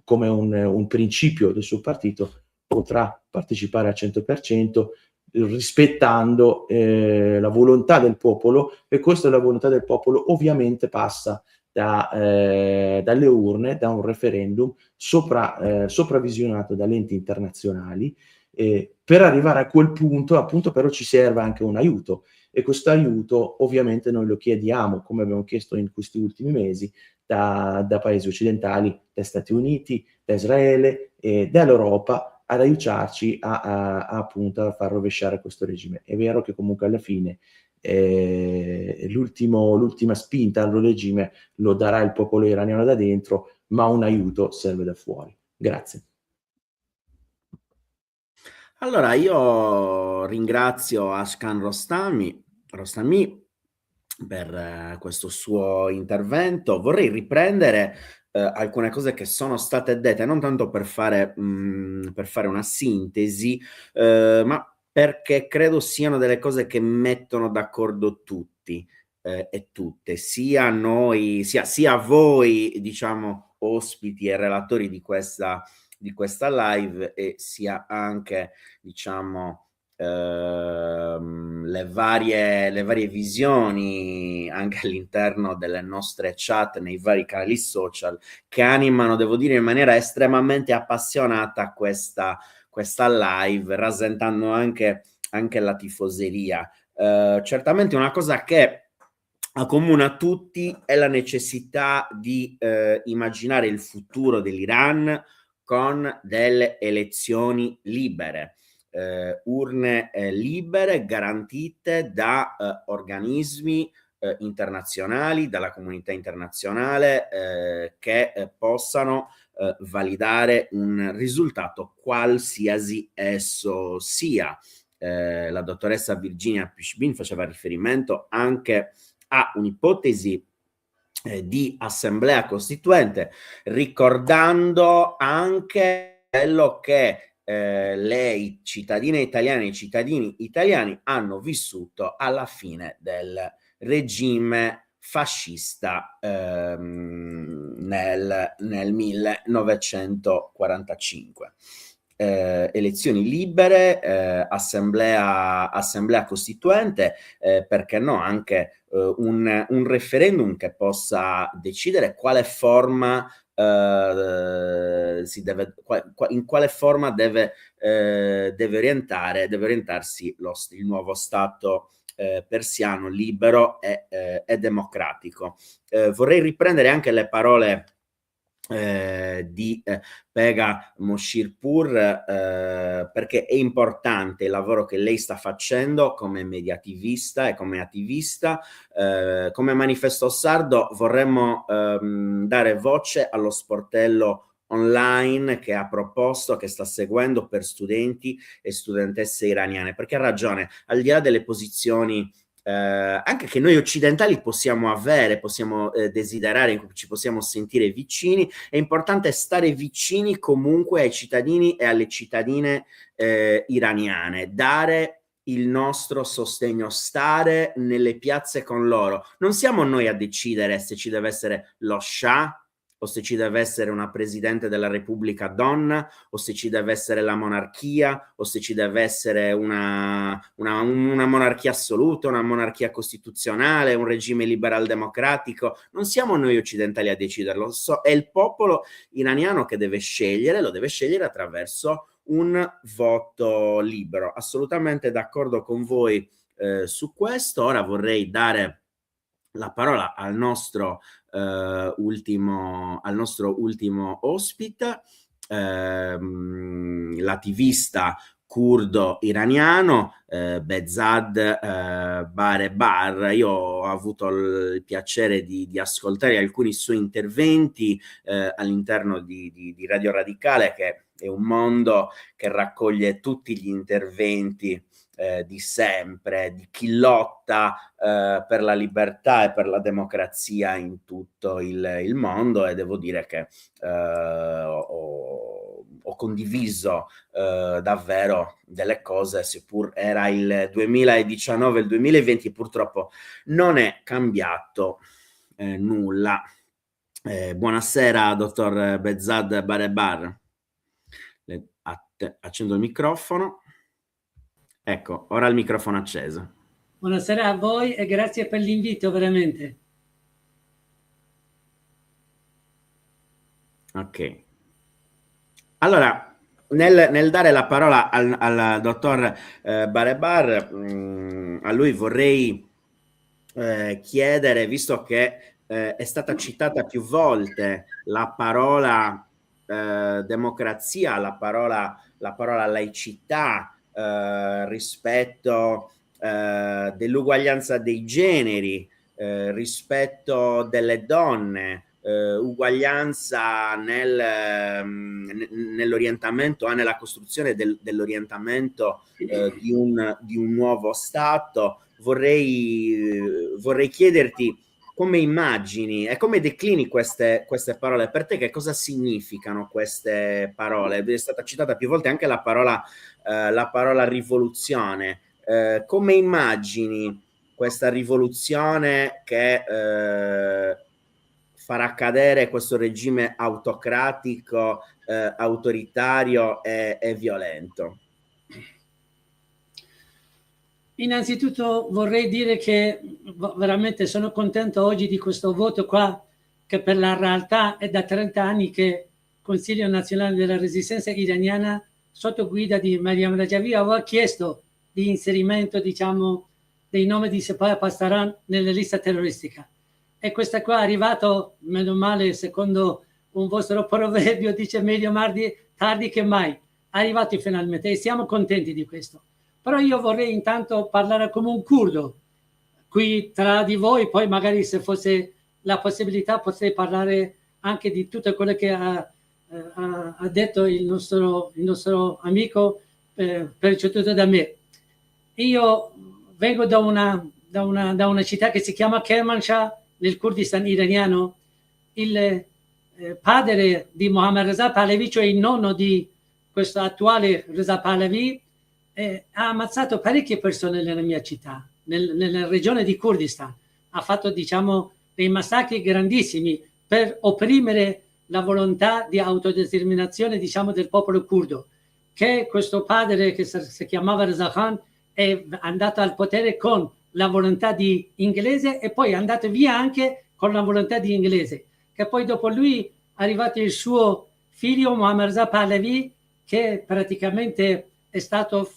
Speaker 4: come un principio del suo partito, potrà partecipare al 100%, rispettando la volontà del popolo, e questa è la volontà del popolo, ovviamente passa dalle urne, da un referendum sopravvisionato da enti internazionali. Per arrivare a quel punto, appunto, però ci serve anche un aiuto, e questo aiuto ovviamente noi lo chiediamo, come abbiamo chiesto in questi ultimi mesi, da paesi occidentali, da Stati Uniti, da Israele e dall'Europa, ad aiutarci appunto a far rovesciare questo regime. È vero che comunque alla fine l'ultima spinta al regime lo darà il popolo iraniano da dentro, ma un aiuto serve da fuori. Grazie.
Speaker 1: Allora, io ringrazio Ashkan Rostami per questo suo intervento. Vorrei riprendere alcune cose che sono state dette, non tanto per fare una sintesi, ma perché credo siano delle cose che mettono d'accordo tutti e tutte, sia noi, sia voi, diciamo, ospiti e relatori di questa live, e sia anche, diciamo, le varie visioni anche all'interno delle nostre chat, nei vari canali social, che animano, devo dire, in maniera estremamente appassionata questa live, rasentando anche la tifoseria. Certamente una cosa che accomuna tutti è la necessità di immaginare il futuro dell'Iran con delle elezioni libere, urne libere, garantite da organismi internazionali, dalla comunità internazionale, che possano validare un risultato qualsiasi esso sia. La dottoressa Virginia Pishbin faceva riferimento anche a un'ipotesi di assemblea costituente, ricordando anche quello che le cittadine italiane e i cittadini italiani hanno vissuto alla fine del regime fascista nel 1945. Elezioni libere, assemblea costituente, perché no, anche un referendum che possa decidere quale forma in quale forma deve orientarsi il nuovo Stato persiano, libero e democratico. Vorrei riprendere anche le parole di Pegah Moshirpour, perché è importante il lavoro che lei sta facendo come mediativista e come attivista. Come Manifesto Sardo vorremmo dare voce allo sportello online che ha proposto, che sta seguendo per studenti e studentesse iraniane, perché ha ragione, al di là delle posizioni anche che noi occidentali possiamo avere, possiamo desiderare, in cui ci possiamo sentire vicini, è importante stare vicini comunque ai cittadini e alle cittadine iraniane, dare il nostro sostegno, stare nelle piazze con loro. Non siamo noi a decidere se ci deve essere lo Shah o se ci deve essere una presidente della Repubblica donna, o se ci deve essere la monarchia, o se ci deve essere una monarchia assoluta, una monarchia costituzionale, un regime liberal democratico. Non siamo noi occidentali a deciderlo, è il popolo iraniano che deve scegliere, lo deve scegliere attraverso un voto libero. Assolutamente d'accordo con voi su questo. Ora vorrei dare la parola al nostro ultimo ospite, l'attivista curdo iraniano Behzad Barebar. Io ho avuto il piacere di ascoltare alcuni suoi interventi all'interno di Radio Radicale, che è un mondo che raccoglie tutti gli interventi di sempre, di chi lotta per la libertà e per la democrazia in tutto il mondo, e devo dire che ho condiviso davvero delle cose, seppur era il 2019, il 2020 purtroppo non è cambiato nulla. Buonasera dottor Behzad Barebar. Accendo il microfono. Ecco, ora il microfono acceso.
Speaker 5: Buonasera a voi e grazie per l'invito, veramente.
Speaker 1: Ok. Allora, nel dare la parola al dottor Barebar, a lui vorrei chiedere, visto che è stata citata più volte la parola democrazia, la parola laicità, rispetto dell'uguaglianza dei generi, rispetto delle donne, uguaglianza nell'orientamento, nella costruzione dell'orientamento di un nuovo Stato. Vorrei chiederti come immagini e come declini queste parole. Per te che cosa significano queste parole? È stata citata più volte anche la parola rivoluzione. Come immagini questa rivoluzione che farà cadere questo regime autocratico, autoritario e violento?
Speaker 5: Innanzitutto vorrei dire che veramente sono contento oggi di questo voto qua, che per la realtà è da 30 anni che il Consiglio Nazionale della Resistenza Iraniana, sotto guida di Mariam Rajavi, aveva chiesto di inserimento, diciamo, dei nomi di Sepah Pasdaran nella lista terroristica. E questa qua è arrivato, meno male, secondo un vostro proverbio, dice meglio tardi che mai. È arrivato finalmente e siamo contenti di questo. Però io vorrei intanto parlare come un curdo qui tra di voi, poi magari se fosse la possibilità potrei parlare anche di tutto quello che ha detto il nostro amico preceduto da me. Io vengo da una città che si chiama Kermanshah, nel Kurdistan iraniano. Il padre di Mohammad Reza Pahlavi, cioè il nonno di questo attuale Reza Pahlavi, ha ammazzato parecchie persone nella mia città, nella regione di Kurdistan. Ha fatto, diciamo, dei massacri grandissimi per opprimere la volontà di autodeterminazione, diciamo, del popolo curdo. Che questo padre, che si chiamava Reza Khan, è andato al potere con la volontà di inglese e poi è andato via anche con la volontà di inglese. Che poi dopo lui è arrivato il suo figlio Mohammad Reza Pahlavi, che praticamente è stato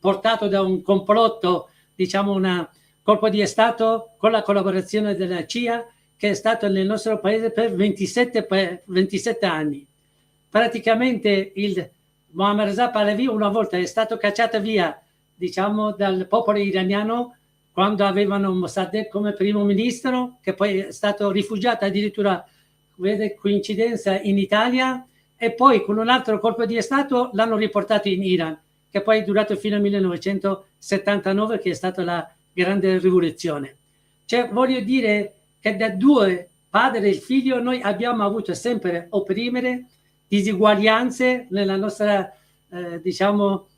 Speaker 5: portato da un complotto, diciamo un colpo di Stato con la collaborazione della CIA, che è stato nel nostro paese per 27 anni. Praticamente il Mohammad Reza Pahlavi una volta è stato cacciato via, diciamo, dal popolo iraniano quando avevano Mossadegh come primo ministro, che poi è stato rifugiato addirittura, vede coincidenza, in Italia, e poi con un altro colpo di Stato l'hanno riportato in Iran, che poi è durato fino al 1979, che è stata la grande rivoluzione. Cioè, voglio dire che da due, padre e figlio, noi abbiamo avuto sempre opprimere, disuguaglianze nella nostra, diciamo,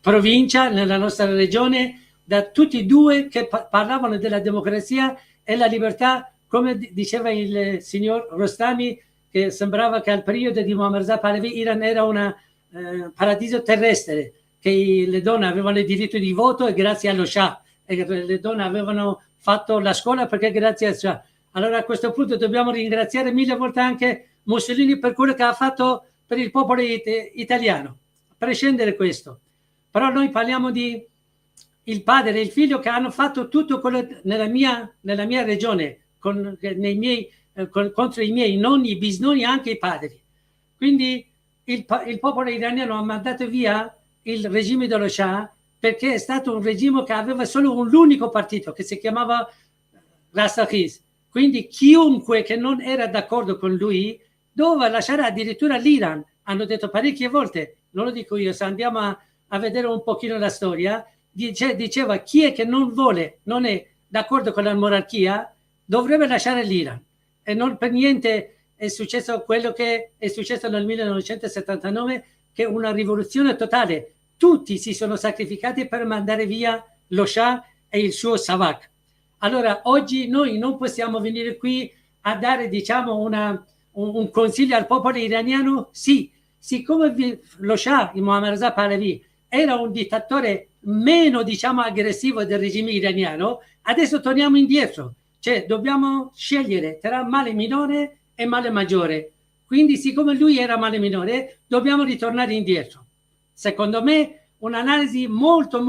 Speaker 5: provincia, nella nostra regione, da tutti e due che parlavano della democrazia e la libertà come diceva il signor Rostami, che sembrava che al periodo di Muammar Reza Pahlavi Iran era un paradiso terrestre, che le donne avevano il diritto di voto e grazie allo Shah, e le donne avevano fatto la scuola perché grazie al Shah. Allora a questo punto dobbiamo ringraziare 1000 volte anche Mussolini per quello che ha fatto per il popolo italiano, a prescindere questo. Però noi parliamo di il padre e il figlio che hanno fatto tutto quello nella mia regione, contro i miei nonni, i bisnonni, anche i padri. Quindi il popolo iraniano ha mandato via il regime dello Shah perché è stato un regime che aveva solo l'unico partito che si chiamava Rastakhiz. Quindi chiunque che non era d'accordo con lui doveva lasciare addirittura l'Iran. Hanno detto parecchie volte, non lo dico io, se andiamo a vedere un pochino la storia, diceva chi è che non è d'accordo con la monarchia dovrebbe lasciare l'Iran. E non per niente è successo quello che è successo nel 1979, che è una rivoluzione totale. Tutti si sono sacrificati per mandare via lo Shah e il suo Savak. Allora oggi noi non possiamo venire qui a dare, diciamo, un consiglio al popolo iraniano. Sì, siccome lo Shah, il Muammar Reza Pahlavi, era un dittatore meno, diciamo, aggressivo del regime iraniano, adesso torniamo indietro. Cioè dobbiamo scegliere tra male minore e male maggiore. Quindi siccome lui era male minore, dobbiamo ritornare indietro. Secondo me un'analisi molto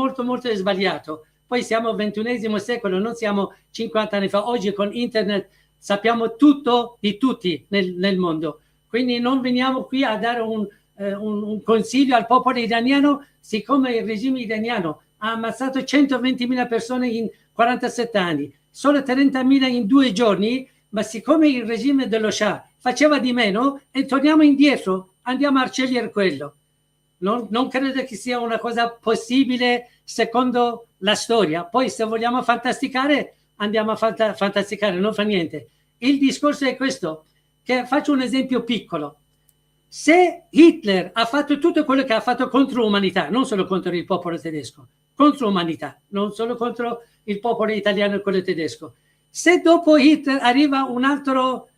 Speaker 5: sbagliata. Poi siamo al XXI secolo, non siamo 50 anni fa. Oggi con internet sappiamo tutto di tutti nel mondo. Quindi non veniamo qui a dare un consiglio al popolo iraniano, siccome il regime iraniano ha ammazzato 120.000 persone in 47 anni, solo 30.000 in 2 giorni, ma siccome il regime dello Shah faceva di meno e torniamo indietro, andiamo a scegliere quello. Non credo che sia una cosa possibile secondo la storia. Poi se vogliamo fantasticare, andiamo a fantasticare, non fa niente. Il discorso è questo, che faccio un esempio piccolo. Se Hitler ha fatto tutto quello che ha fatto contro l'umanità, non solo contro il popolo tedesco, contro l'umanità, non solo contro il popolo italiano e quello tedesco, se dopo Hitler arriva un altro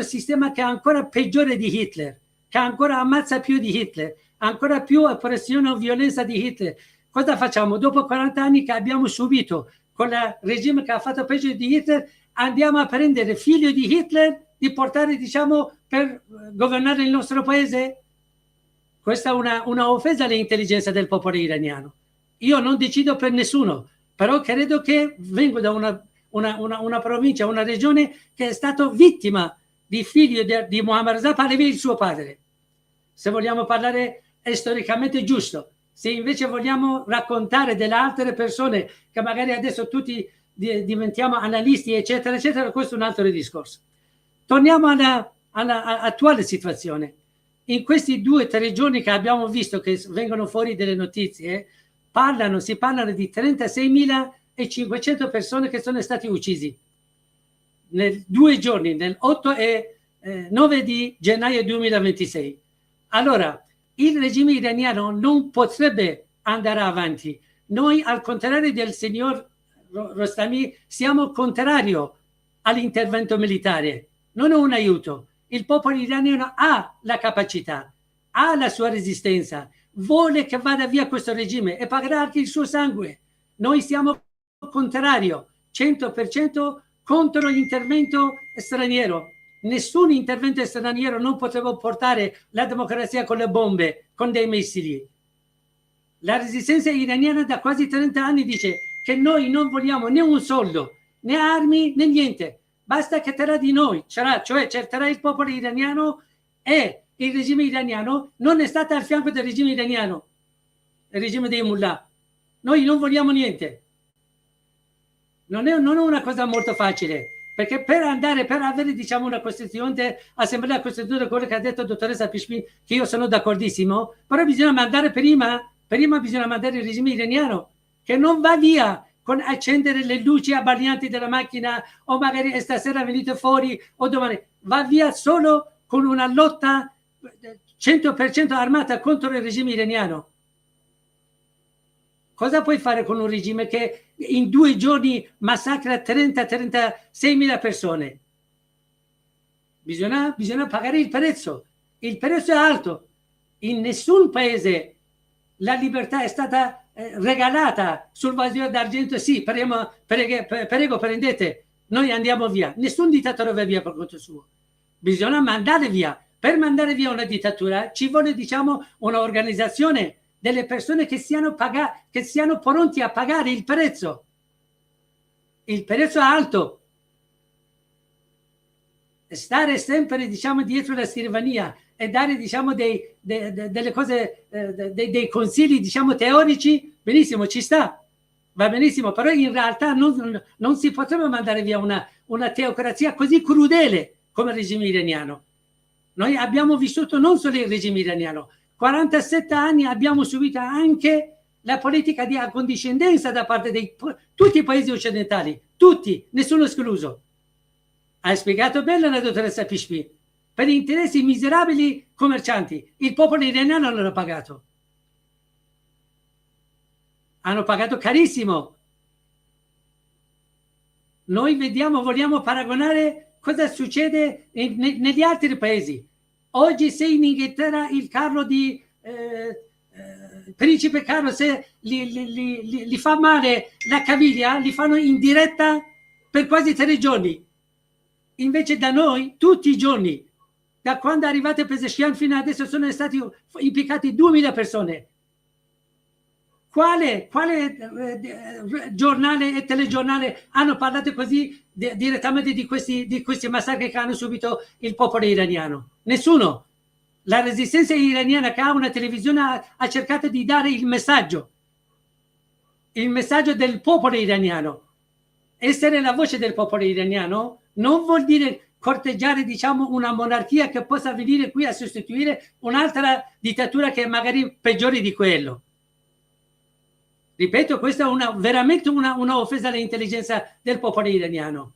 Speaker 5: sistema che è ancora peggiore di Hitler, che ancora ammazza più di Hitler, ancora più oppressione o violenza di Hitler, cosa facciamo? Dopo 40 anni che abbiamo subito con il regime che ha fatto peggio di Hitler, andiamo a prendere figlio di Hitler di portare, diciamo, per governare il nostro paese? Questa è una offesa all'intelligenza del popolo iraniano. Io non decido per nessuno, però credo che vengo da una provincia, una regione che è stato vittima di figlio di Muammar Reza Pahlavi, il suo padre. Se vogliamo parlare storicamente giusto, se invece vogliamo raccontare delle altre persone che magari adesso tutti diventiamo analisti, eccetera, eccetera, questo è un altro discorso. Torniamo all'attuale situazione. In questi 2 o 3 giorni che abbiamo visto che vengono fuori delle notizie, si parlano di 36.500 persone che sono stati uccisi nel 2 giorni, nel 8 e 9 di gennaio 2026. Allora, il regime iraniano non potrebbe andare avanti. Noi, al contrario del signor Rostami, siamo contrario all'intervento militare, non è un aiuto. Il popolo iraniano ha la capacità, ha la sua resistenza, vuole che vada via questo regime e pagherà anche il suo sangue. Noi siamo contrario, 100% contro l'intervento straniero. Nessun intervento straniero non poteva portare la democrazia con le bombe, con dei missili. La resistenza iraniana da quasi 30 anni dice che noi non vogliamo né un soldo, né armi, né niente. Basta che terrà di noi, cioè cercherà il popolo iraniano, e il regime iraniano non è stato al fianco del regime iraniano, il regime dei mullah. Noi non vogliamo niente. Non è una cosa molto facile, perché per avere, diciamo, una Costituente, Assemblea Costituente, quello che ha detto la dottoressa Pishpin, che io sono d'accordissimo, però bisogna mandare prima bisogna mandare il regime iraniano, che non va via con accendere le luci abbaglianti della macchina, o magari stasera venite fuori o domani, va via solo con una lotta 100% armata contro il regime iraniano. Cosa puoi fare con un regime che in 2 giorni massacra 36.000 persone? bisogna pagare il prezzo. Il prezzo è alto. In nessun paese la libertà è stata regalata sul vaso d'argento. Sì, prego, prendete, noi andiamo via. Nessun dittatore va via per conto suo. Bisogna mandare via. Per mandare via una dittatura ci vuole, diciamo, un'organizzazione delle persone che siano pronti a pagare il prezzo. Il prezzo è alto. Stare sempre, diciamo, dietro la scrivania e dare, diciamo, delle cose, dei consigli, diciamo, teorici, benissimo, ci sta, va benissimo, però in realtà non si potrebbe mandare via una teocrazia così crudele come il regime iraniano. Noi abbiamo vissuto non solo il regime iraniano, 47 anni abbiamo subito anche la politica di accondiscendenza da parte di tutti i paesi occidentali, tutti, nessuno escluso. Ha spiegato bene la dottoressa Pishpi. Per interessi miserabili commercianti, il popolo iraniano non l'ha pagato. Hanno pagato carissimo. Noi vogliamo paragonare cosa succede negli altri paesi. Oggi se in Inghilterra il Carlo di Principe Carlo, se li fa male la caviglia, li fanno in diretta per quasi 3 giorni. Invece da noi, tutti i giorni, da quando è arrivato Pezeshkian fino adesso, sono stati impiccati 2000 persone. Quale giornale e telegiornale hanno parlato così direttamente di questi massacri che hanno subito il popolo iraniano? Nessuno. La resistenza iraniana, che ha una televisione, ha cercato di dare il messaggio del popolo iraniano. Essere la voce del popolo iraniano non vuol dire corteggiare, diciamo, una monarchia che possa venire qui a sostituire un'altra dittatura che è magari peggiore di quello. Ripeto, questa è veramente una offesa all'intelligenza del popolo iraniano.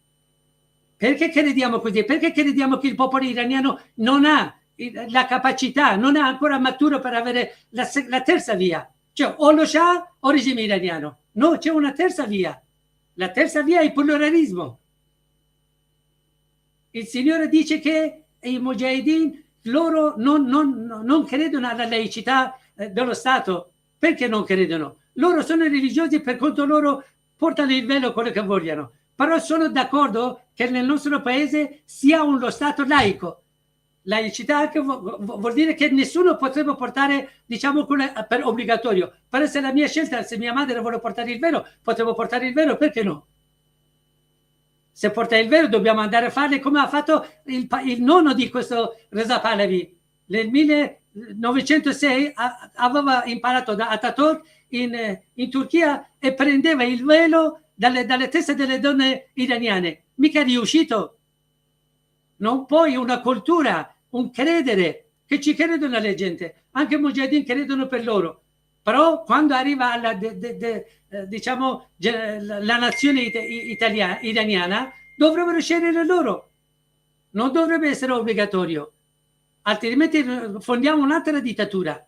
Speaker 5: Perché crediamo così? Perché crediamo che il popolo iraniano non ha la capacità, non è ancora maturo per avere la terza via? Cioè o lo Shah o il regime iraniano. No, c'è una terza via. La terza via è il pluralismo. Il Signore dice che i Mujahideen, loro non credono alla laicità dello Stato. Perché non credono? Loro sono religiosi, per conto loro portano il velo, quello che vogliono. Però sono d'accordo che nel nostro paese sia uno Stato laico. Laicità che vuol dire che nessuno potrebbe portare, diciamo, per obbligatorio. Però se la mia scelta, se mia madre vuole portare il velo, potevo portare il velo, perché no? Se porta il velo dobbiamo andare a fare come ha fatto il nonno di questo Reza Pahlavi. Nel 1906 aveva imparato da Atatürk in Turchia e prendeva il velo dalle teste delle donne iraniane. Mica è riuscito. Non puoi una cultura, un credere, che ci credono le gente. Anche i Mujahideen credono per loro. Però quando arriva alla, diciamo, la nazione iraniana, dovrebbero scegliere loro. Non dovrebbe essere obbligatorio. Altrimenti fondiamo un'altra dittatura.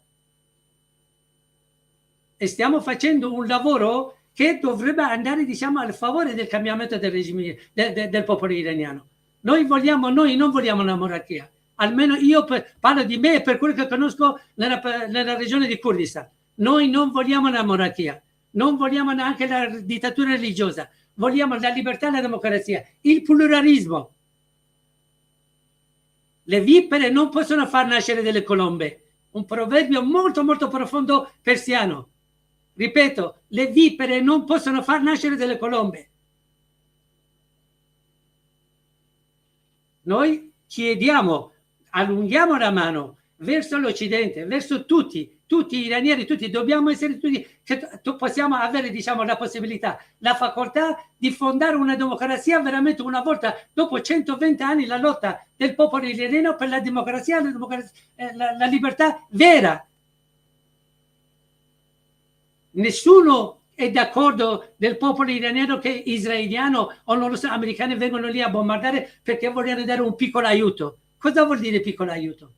Speaker 5: E stiamo facendo un lavoro che dovrebbe andare, diciamo, al favore del cambiamento del regime del popolo iraniano. Noi non vogliamo una monarchia. Almeno io parlo di me e per quello che conosco nella regione di Kurdistan. Noi non vogliamo una monarchia, non vogliamo neanche la dittatura religiosa, vogliamo la libertà e la democrazia, il pluralismo. Le vipere non possono far nascere delle colombe. Un proverbio molto molto profondo persiano. Ripeto, le vipere non possono far nascere delle colombe. Noi chiediamo, allunghiamo la mano verso l'Occidente, verso tutti gli iraniani, tutti, dobbiamo essere tutti, che possiamo avere, diciamo, la possibilità, la facoltà di fondare una democrazia veramente una volta, dopo 120 anni, la lotta del popolo iraniano per la democrazia, la libertà vera. Nessuno è d'accordo del popolo iraniano che israeliano o non lo so, americani vengono lì a bombardare perché vogliono dare un piccolo aiuto. Cosa vuol dire piccolo aiuto?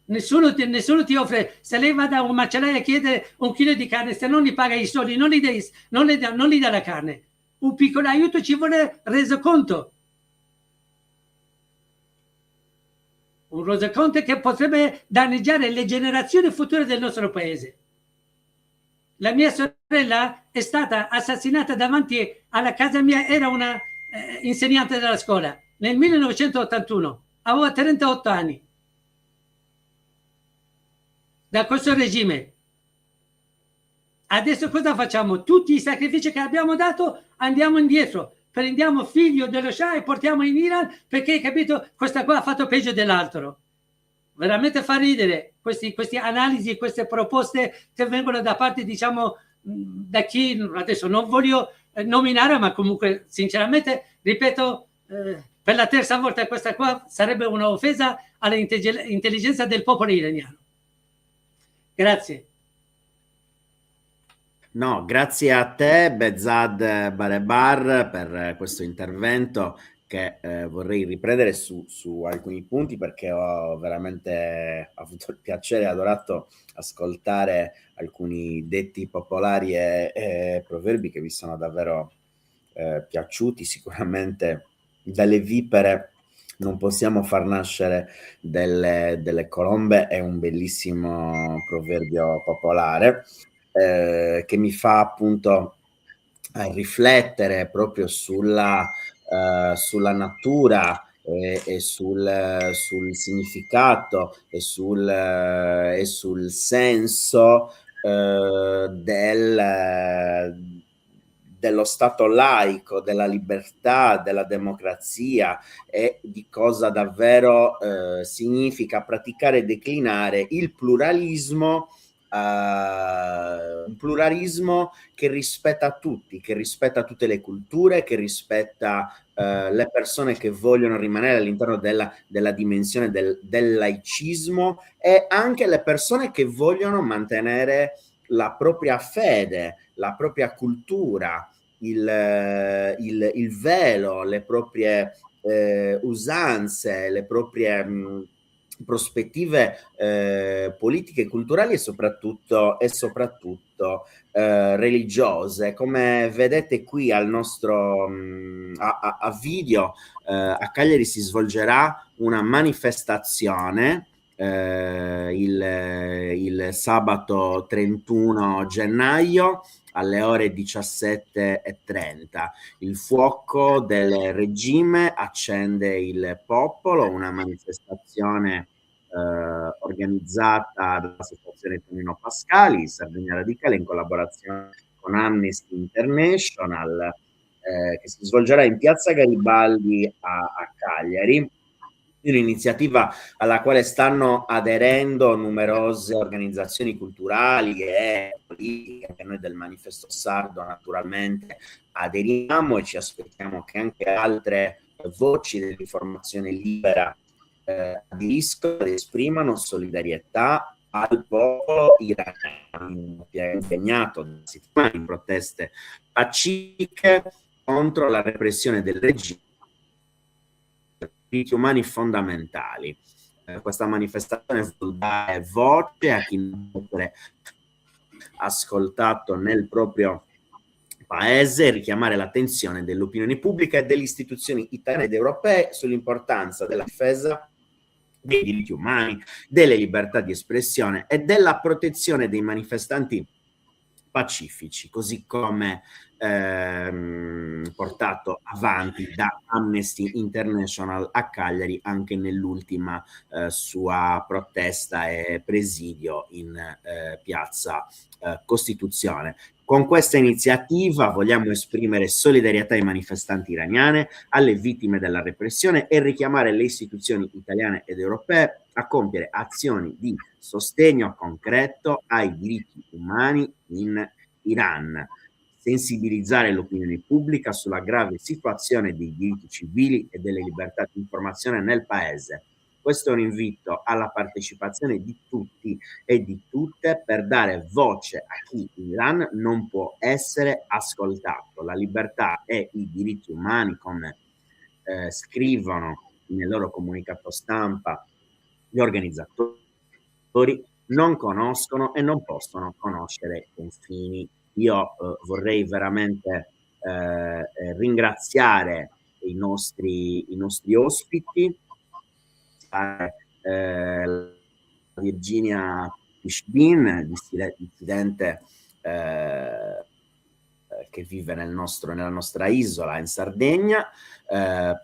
Speaker 5: Nessuno ti offre, se lei va da un macellaio a chiedere un chilo di carne, se non gli paga i soldi, non gli dà la carne. Un piccolo aiuto ci vuole resoconto. un resoconto che potrebbe danneggiare le generazioni future del nostro paese. La mia sorella è stata assassinata davanti alla casa mia, era una insegnante della scuola, nel 1981, aveva 38 anni, da questo regime. Adesso cosa facciamo? Tutti i sacrifici che abbiamo dato andiamo indietro, prendiamo figlio dello Shah e portiamo in Iran perché, capito, questa qua ha fatto peggio dell'altro. Veramente fa ridere queste analisi, queste proposte che vengono da parte, diciamo, da chi, adesso non voglio nominare, ma comunque sinceramente, ripeto, per la terza volta questa qua sarebbe un'offesa all'intelligenza del popolo iraniano. Grazie.
Speaker 1: No, grazie a te, Behzad Barebar, per questo intervento che vorrei riprendere su alcuni punti, perché ho veramente avuto il piacere e adorato ascoltare alcuni detti popolari e proverbi che mi sono davvero piaciuti. Sicuramente dalle vipere non possiamo far nascere delle colombe, è un bellissimo proverbio popolare che mi fa appunto riflettere proprio sulla natura e sul significato e sul senso dello Stato laico, della libertà, della democrazia e di cosa davvero significa praticare e declinare il pluralismo, un pluralismo che rispetta tutti, che rispetta tutte le culture, che rispetta le persone che vogliono rimanere all'interno della dimensione del laicismo, e anche le persone che vogliono mantenere la propria fede, la propria cultura, il velo, le proprie usanze, le proprie prospettive politiche, culturali e soprattutto religiose. Come vedete qui al nostro a video, a Cagliari si svolgerà una manifestazione il sabato 31 gennaio alle ore 17:30. Il fuoco del regime accende il popolo, una manifestazione organizzata dall'associazione Tonino Pascali, Sardegna Radicale, in collaborazione con Amnesty International, che si svolgerà in Piazza Garibaldi a Cagliari. Un'iniziativa alla quale stanno aderendo numerose organizzazioni culturali e politiche. Anche noi del Manifesto Sardo naturalmente aderiamo e ci aspettiamo che anche altre voci dell'informazione libera aderiscono ed esprimano solidarietà al popolo iraniano, che è impegnato da settimane in proteste pacifiche contro la repressione del regime, diritti umani fondamentali. Questa manifestazione vuol dare voce a chi non può essere ascoltato nel proprio paese e richiamare l'attenzione dell'opinione pubblica e delle istituzioni italiane ed europee sull'importanza della difesa dei diritti umani, delle libertà di espressione e della protezione dei manifestanti pacifici, così come portato avanti da Amnesty International a Cagliari anche nell'ultima sua protesta e presidio in piazza Costituzione. Con questa iniziativa vogliamo esprimere solidarietà ai manifestanti iraniane, alle vittime della repressione e richiamare le istituzioni italiane ed europee a compiere azioni di sostegno concreto ai diritti umani in Iran, sensibilizzare l'opinione pubblica sulla grave situazione dei diritti civili e delle libertà di informazione nel paese. Questo è un invito alla partecipazione di tutti e di tutte per dare voce a chi in Iran non può essere ascoltato. La libertà e i diritti umani, come scrivono nel loro comunicato stampa gli organizzatori, non conoscono e non possono conoscere confini. Io vorrei veramente ringraziare i nostri ospiti, Virginia Fishbein, dissidente che vive nella nostra isola in Sardegna,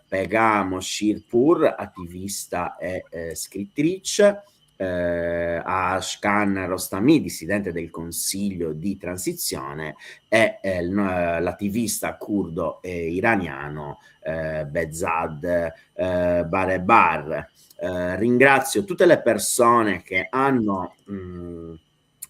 Speaker 1: Pegam Shirpur, attivista e scrittrice, Ashkan Rostami, dissidente del Consiglio di Transizione, e l'attivista curdo e iraniano Behzad Barebar. Ringrazio tutte le persone che hanno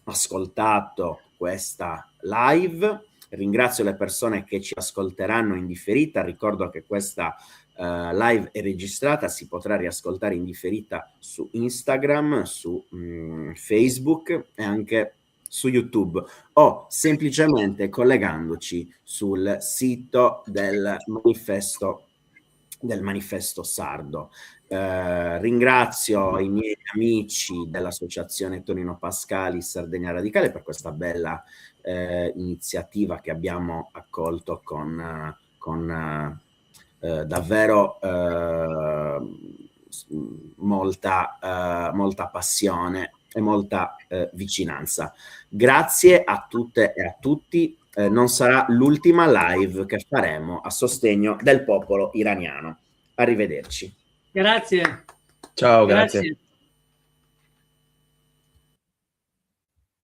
Speaker 1: ascoltato questa live, ringrazio le persone che ci ascolteranno in differita. Ricordo che questa live è registrata, si potrà riascoltare in differita su Instagram, su Facebook e anche su YouTube, o semplicemente collegandoci sul sito del manifesto sardo. Ringrazio i miei amici dell'associazione Tonino Pascali Sardegna Radicale per questa bella iniziativa che abbiamo accolto con davvero molta passione e molta vicinanza. Grazie a tutte e a tutti. Non sarà l'ultima live che faremo a sostegno del popolo iraniano. Arrivederci.
Speaker 5: Grazie.
Speaker 4: Ciao, grazie.